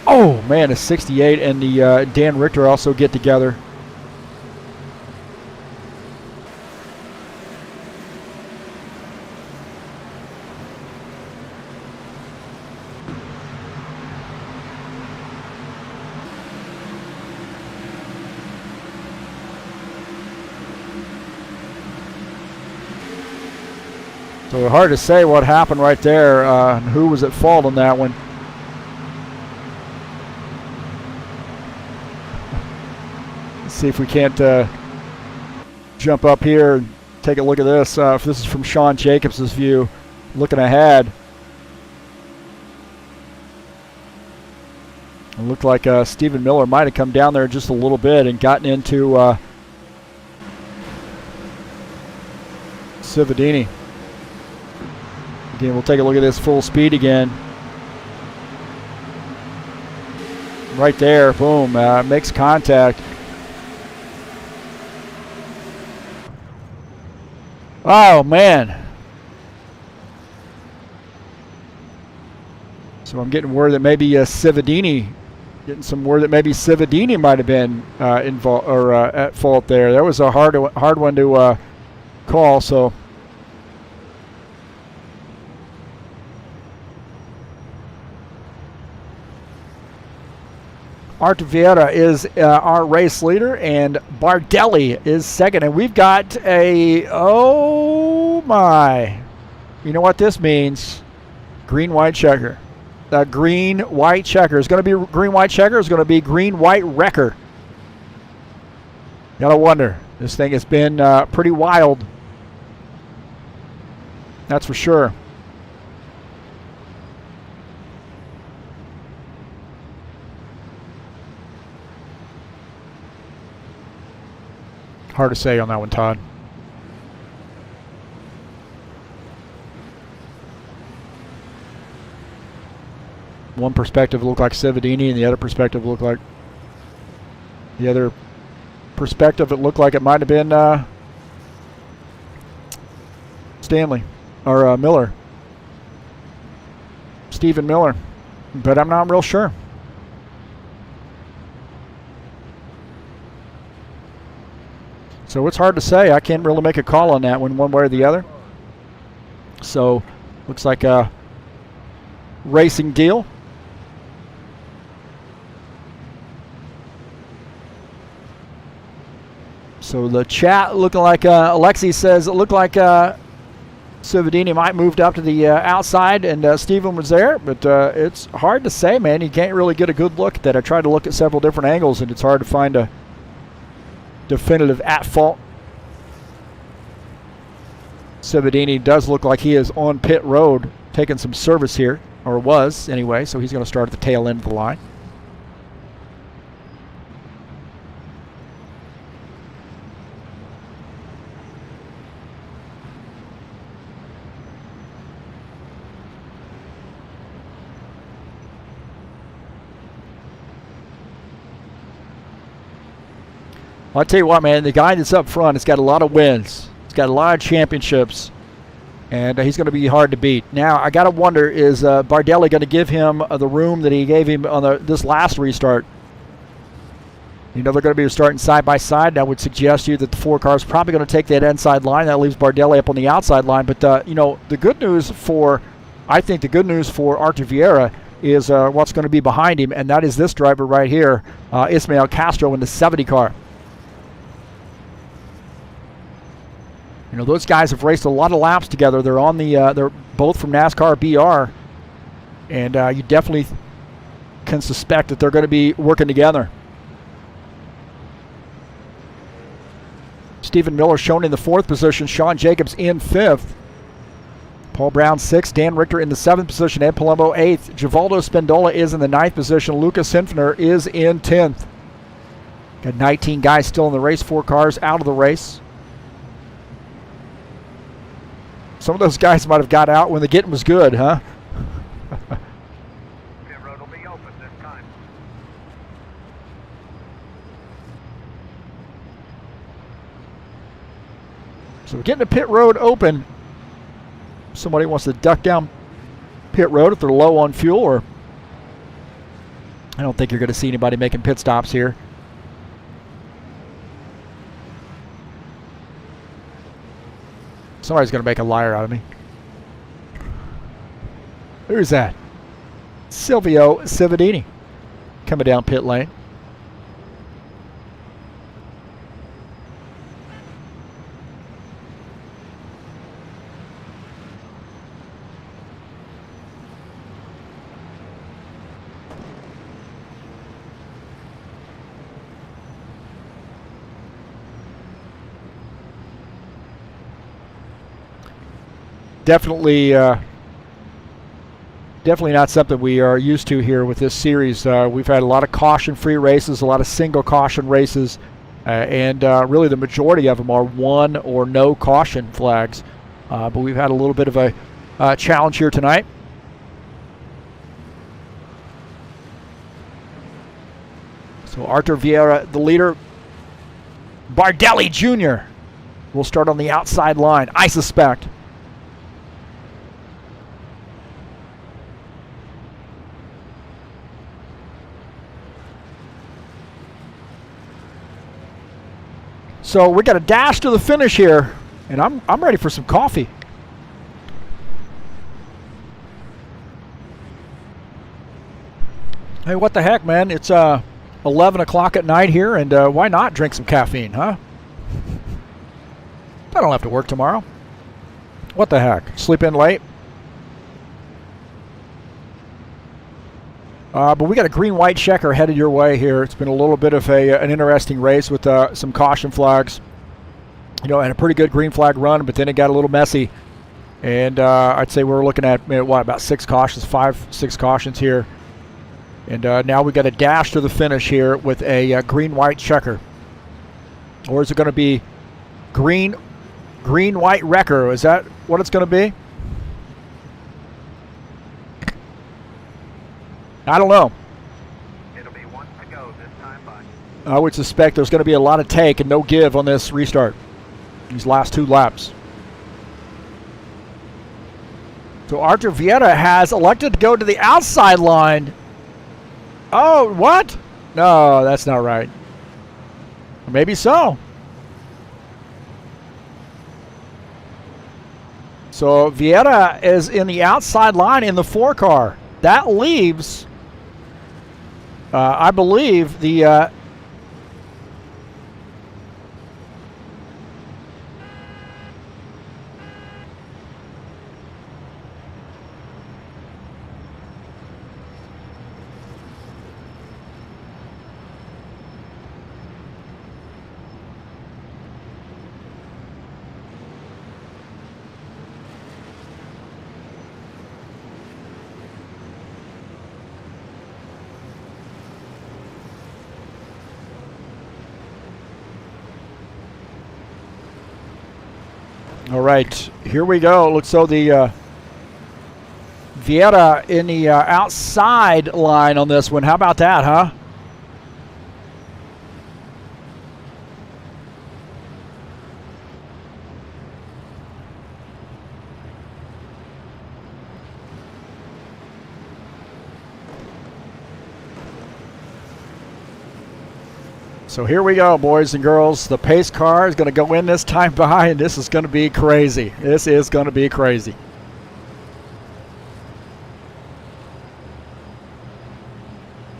Speaker 1: Oh man, a 68 and the Dan Richter also get together. So hard to say what happened right there, and who was at fault on that one. Let's see if we can't jump up here and take a look at this. This is from Sean Jacobs' view, looking ahead. It looked like Stephen Miller might have come down there just a little bit and gotten into Cividini. Again, we'll take a look at this full speed again. Right there, boom, makes contact. Oh, man. So I'm getting word that maybe Cividini, getting some word that maybe Cividini might have been involved or at fault there. That was a hard one to call. So Artur Vieira is our race leader, and Bardelli is second. And we've got a, oh my, you know what this means? Green-white checker. The green-white checker. Is going to be green-white checker. Is going to be green-white wrecker. Gotta wonder. This thing has been pretty wild. That's for sure. Hard to say on that one, Todd. One perspective looked like Cividini, and the other perspective looked like it looked like it might have been Stanley or Miller, Stephen Miller, but I'm not real sure. So it's hard to say. I can't really make a call on that one way or the other. So looks like a racing deal. So the chat looking like Alexi says it looked like Cividini might moved up to the outside, and Steven was there, but it's hard to say, man. You can't really get a good look at that. I tried to look at several different angles, and it's hard to find a definitive at fault. Cividini does look like he is on pit road taking some service here, or was anyway, so he's going to start at the tail end of the line. Well, I tell you what, man, the guy that's up front has got a lot of wins. He's got a lot of championships, and he's going to be hard to beat. Now, I got to wonder, is Bardelli going to give him the room that he gave him on this last restart? You know, they're going to be starting side by side. I would suggest to you that the 4 cars probably going to take that inside line. That leaves Bardelli up on the outside line. But, you know, the good news for Artur Vieira is what's going to be behind him, and that is this driver right here, Ismael Castro in the 70 car. You know, those guys have raced a lot of laps together. They're on the they're both from NASCAR BR, and you definitely can suspect that they're going to be working together. Stephen Miller shown in the 4th position, Sean Jacobs in 5th. Paul Brown 6th, Dan Richter in the 7th position, Ed Palumbo 8th. Givaldo Spendola is in the 9th position. Lucas Hinfner is in 10th. Got 19 guys still in the race, 4 cars out of the race. Some of those guys might have got out when the getting was good, huh?
Speaker 4: Pit road will be open this time.
Speaker 1: So we're getting the pit road open. Somebody wants to duck down pit road if they're low on fuel, or I don't think you're going to see anybody making pit stops here. Somebody's going to make a liar out of me. Who's that? Silvio Cividini coming down pit lane. Definitely not something we are used to here with this series. We've had a lot of caution-free races, a lot of single caution races, and really the majority of them are 1 or no caution flags. But we've had a little bit of a challenge here tonight. So Artur Vieira, the leader. Bardelli Jr. will start on the outside line, I suspect. So we got a dash to the finish here, and I'm ready for some coffee. Hey, what the heck, man? It's 11 o'clock at night here, and why not drink some caffeine, huh? I don't have to work tomorrow. What the heck? Sleep in late? But we got a green-white checker headed your way here. It's been a little bit of an interesting race with some caution flags. You know, and a pretty good green flag run, but then it got a little messy. And I'd say we're looking at, what, about 6 cautions, 5-6 cautions here. And now we got a dash to the finish here with a green-white checker. Or is it going to be green-white wrecker? Is that what it's going to be? I don't know.
Speaker 4: It'll be one to go this time by.
Speaker 1: I would suspect there's going to be a lot of take and no give on this restart. These last 2 laps. So Arthur Vieira has elected to go to the outside line. Oh, what? No, that's not right. Maybe so. So Vieira is in the outside line in the 4 car. That leaves, I believe, the all right, here we go. Looks so the Vieira in the outside line on this one. How about that, huh? So here we go, boys and girls. The pace car is going to go in this time by, and this is going to be crazy. This is going to be crazy.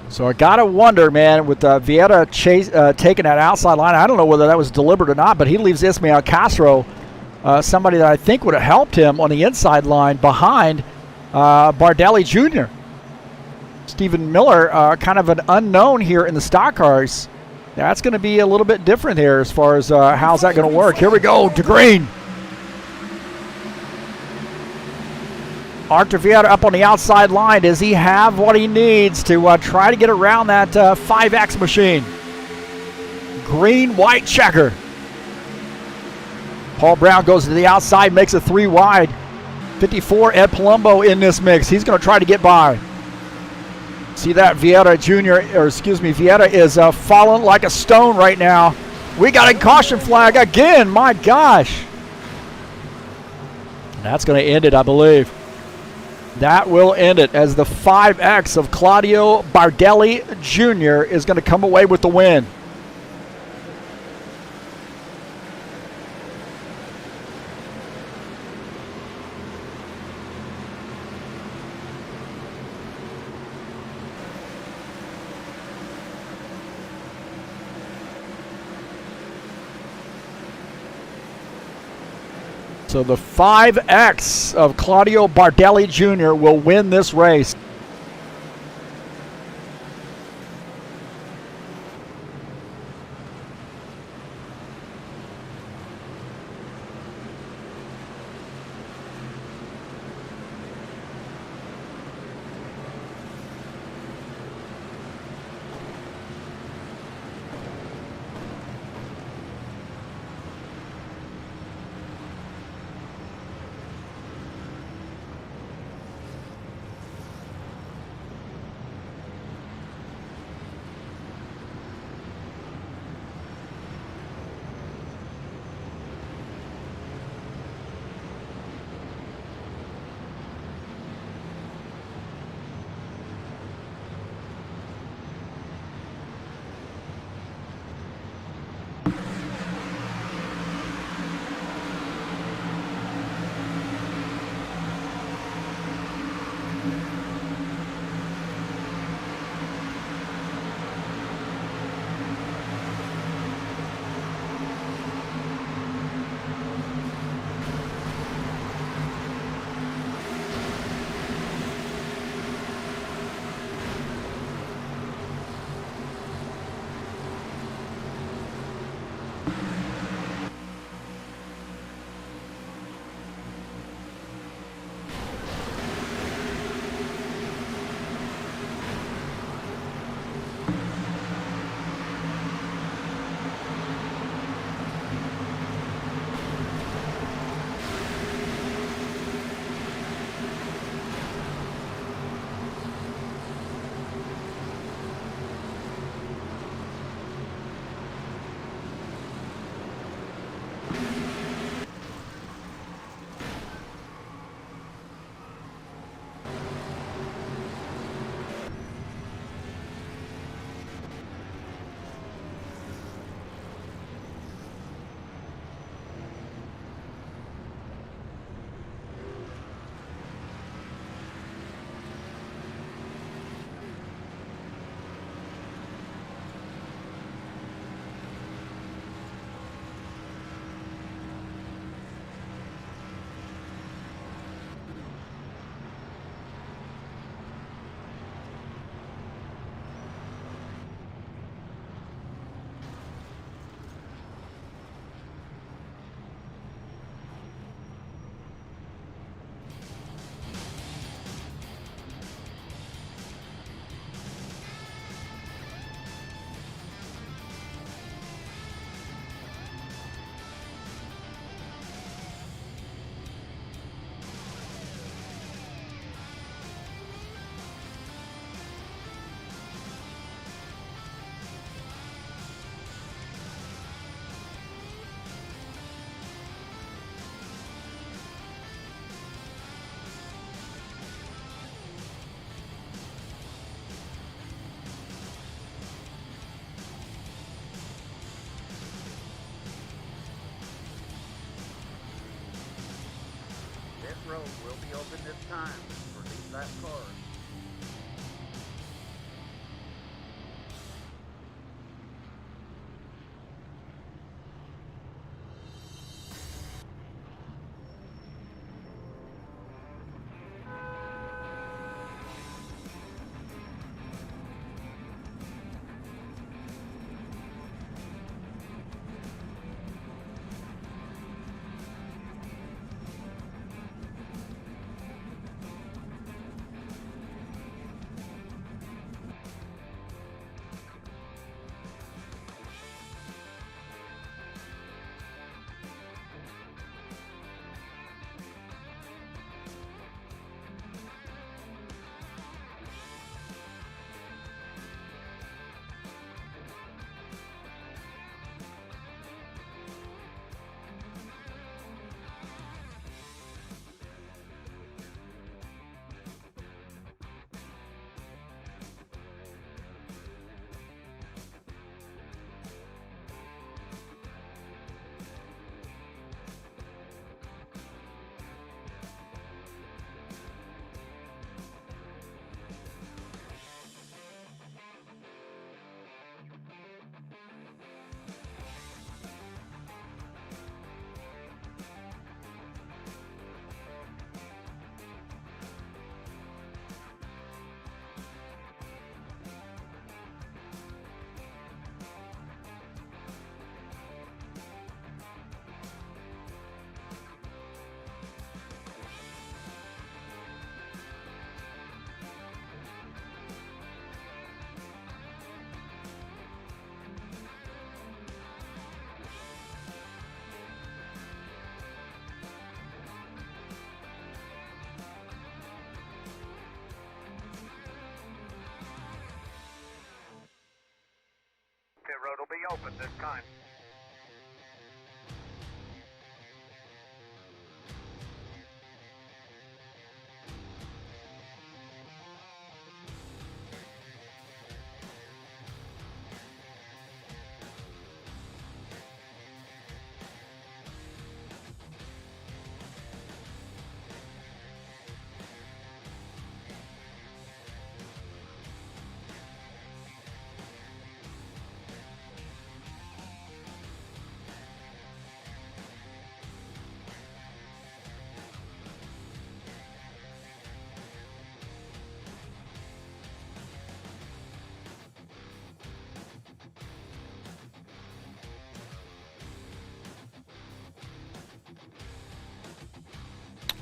Speaker 1: So I got to wonder, man, with Vieira taking that outside line, I don't know whether that was deliberate or not, but he leaves Ismael Castro, somebody that I think would have helped him on the inside line behind Bardelli Jr. Stephen Miller, kind of an unknown here in the stock cars. That's going to be a little bit different here as far as how's that going to work. Here we go to green. Arthur Vieira up on the outside line. Does he have what he needs to try to get around that 5X machine? Green-white checker. Paul Brown goes to the outside, makes a 3 wide. 54, Ed Palumbo in this mix. He's going to try to get by. See that Vieira Vieira is falling like a stone right now. We got a caution flag again. My gosh. That's going to end it, I believe. That will end it as the 5X of Claudio Bardelli Jr. is going to come away with the win. So the 5X of Claudio Bardelli Jr. will win this race.
Speaker 5: road will be open this time for these last cars.
Speaker 4: Pit road will be open this time.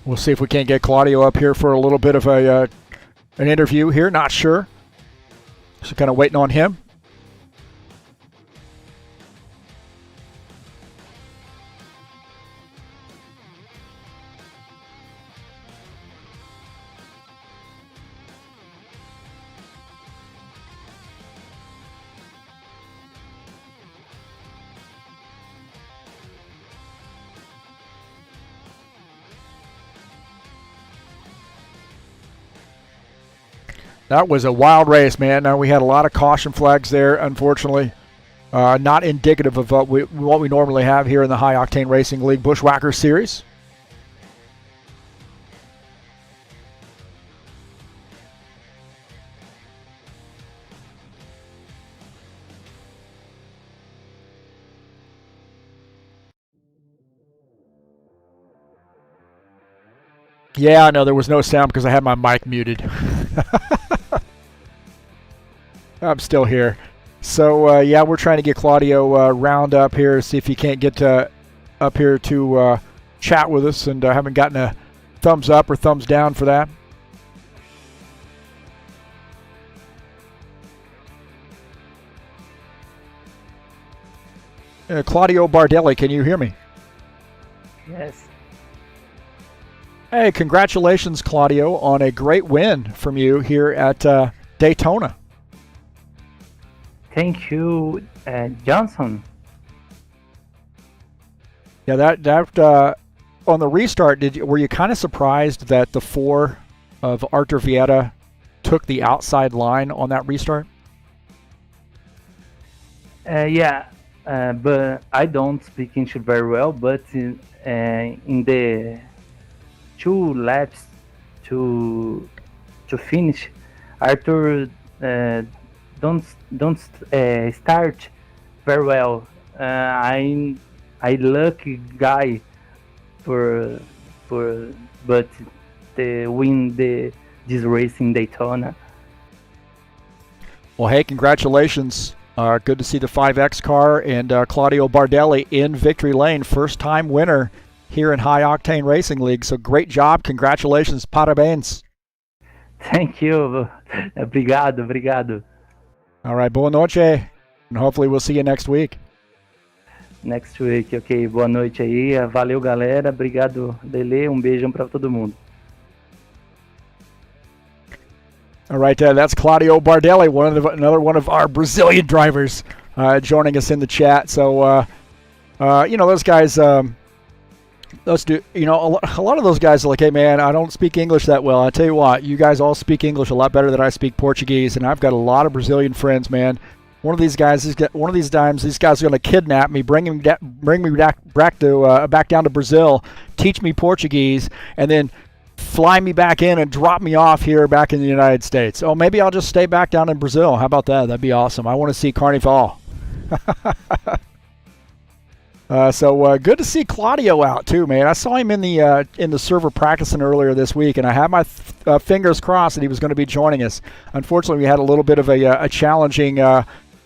Speaker 1: We'll see if we can't get Claudio up here for a little bit of a an interview here. Not sure. So kind of waiting on him. That was a wild race, man. Now we had a lot of caution flags there, unfortunately. Not indicative of what we normally have here in the High Octane Racing League Buschwackers Series. Yeah, I know there was no sound because I had my mic muted. I'm still here. So, yeah, we're trying to get Claudio round up here, see if he can't get up here to chat with us, and haven't gotten a thumbs up or thumbs down for that. Claudio Bardelli, can you hear me?
Speaker 6: Yes.
Speaker 1: Hey, congratulations, Claudio, on a great win from you here at Daytona.
Speaker 6: Thank you, Johnson.
Speaker 1: Yeah, that on the restart, were you kind of surprised that the 4 of Artur Vieta took the outside line on that restart?
Speaker 6: Yeah, but I don't speak English very well. But in the 2 laps to finish. Arthur don't start very well. I'm a lucky guy but win this race in Daytona.
Speaker 1: Well, hey, congratulations. Good to see the 5X car and Claudio Bardelli in victory lane. First-time winner here in High Octane Racing League. So great job. Congratulations. Parabéns.
Speaker 6: Thank you. Obrigado.
Speaker 1: All right, boa noite. And hopefully we'll see you next week.
Speaker 6: Next week, ok. Boa noite aí. Valeu, galera. Obrigado, Lele. Beijão para todo mundo.
Speaker 1: All right, that's Claudio Bardelli, another one of our Brazilian drivers, joining us in the chat. So, those guys, a lot of those guys are like, hey, man, I don't speak English that well. I tell you what, you guys all speak English a lot better than I speak Portuguese, and I've got a lot of Brazilian friends, man. One of these times, these guys are going to kidnap me, bring me back down to Brazil, teach me Portuguese, and then fly me back in and drop me off here back in the United States. Oh, maybe I'll just stay back down in Brazil. How about that? That'd be awesome. I want to see Carnival. So good to see Claudio out too, man. I saw him in the server practicing earlier this week, and I had my fingers crossed that he was going to be joining us. Unfortunately, we had a little bit of a challenging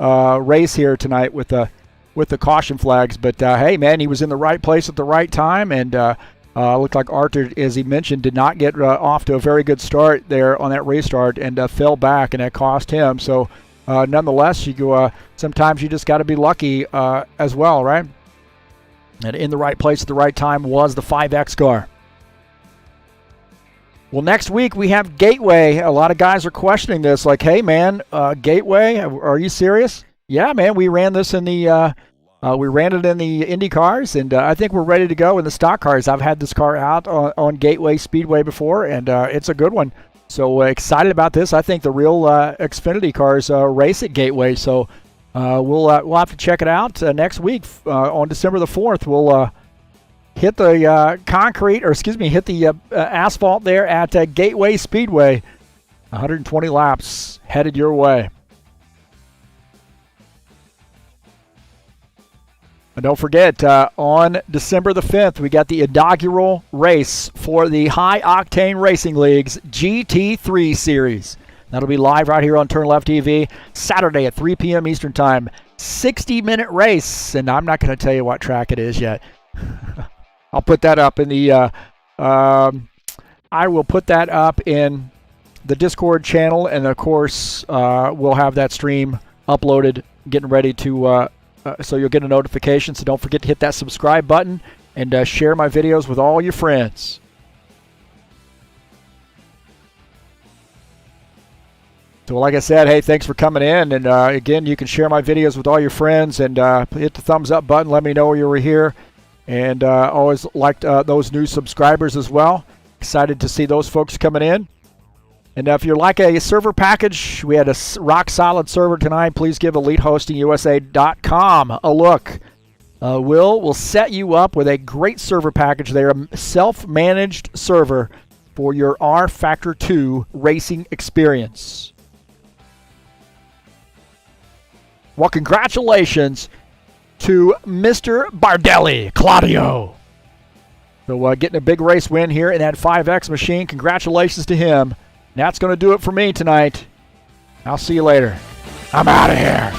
Speaker 1: race here tonight with the caution flags. But hey, man, he was in the right place at the right time, and looked like Arthur, as he mentioned, did not get off to a very good start there on that restart and fell back, and that cost him. So nonetheless, sometimes you just got to be lucky as well, right? And in the right place at the right time was the 5X car. Well, next week we have Gateway. A lot of guys are questioning this, like, hey, man, Gateway, are you serious? Yeah, man, we ran this in the we ran it in the Indy cars, and I think we're ready to go in the stock cars. I've had this car out on Gateway Speedway before, and it's a good one. So excited about this. I think the real Xfinity cars race at Gateway. So we'll have to check it out next week on December the 4th. We'll hit the hit the asphalt there at Gateway Speedway. 120 laps headed your way. And don't forget, on December the 5th, we got the inaugural race for the High Octane Racing League's GT3 Series. That'll be live right here on TurnLeftTV, Saturday at 3 p.m. Eastern Time. 60-minute race, and I'm not going to tell you what track it is yet. I'll put that up in the I will put that up in the Discord channel, and of course, we'll have that stream uploaded, getting ready to so you'll get a notification. So don't forget to hit that subscribe button and share my videos with all your friends. So like I said, hey, thanks for coming in. And again, you can share my videos with all your friends and hit the thumbs up button. Let me know you were here. And always liked those new subscribers as well. Excited to see those folks coming in. And if you're like a server package, we had a rock-solid server tonight. Please give EliteHostingUSA.com a look. We'll set you up with a great server package there, a self-managed server for your rFactor 2 racing experience. Well, congratulations to Mr. Bardelli, Claudio. So getting a big race win here in that 5X machine. Congratulations to him. That's going to do it for me tonight. I'll see you later. I'm out of here.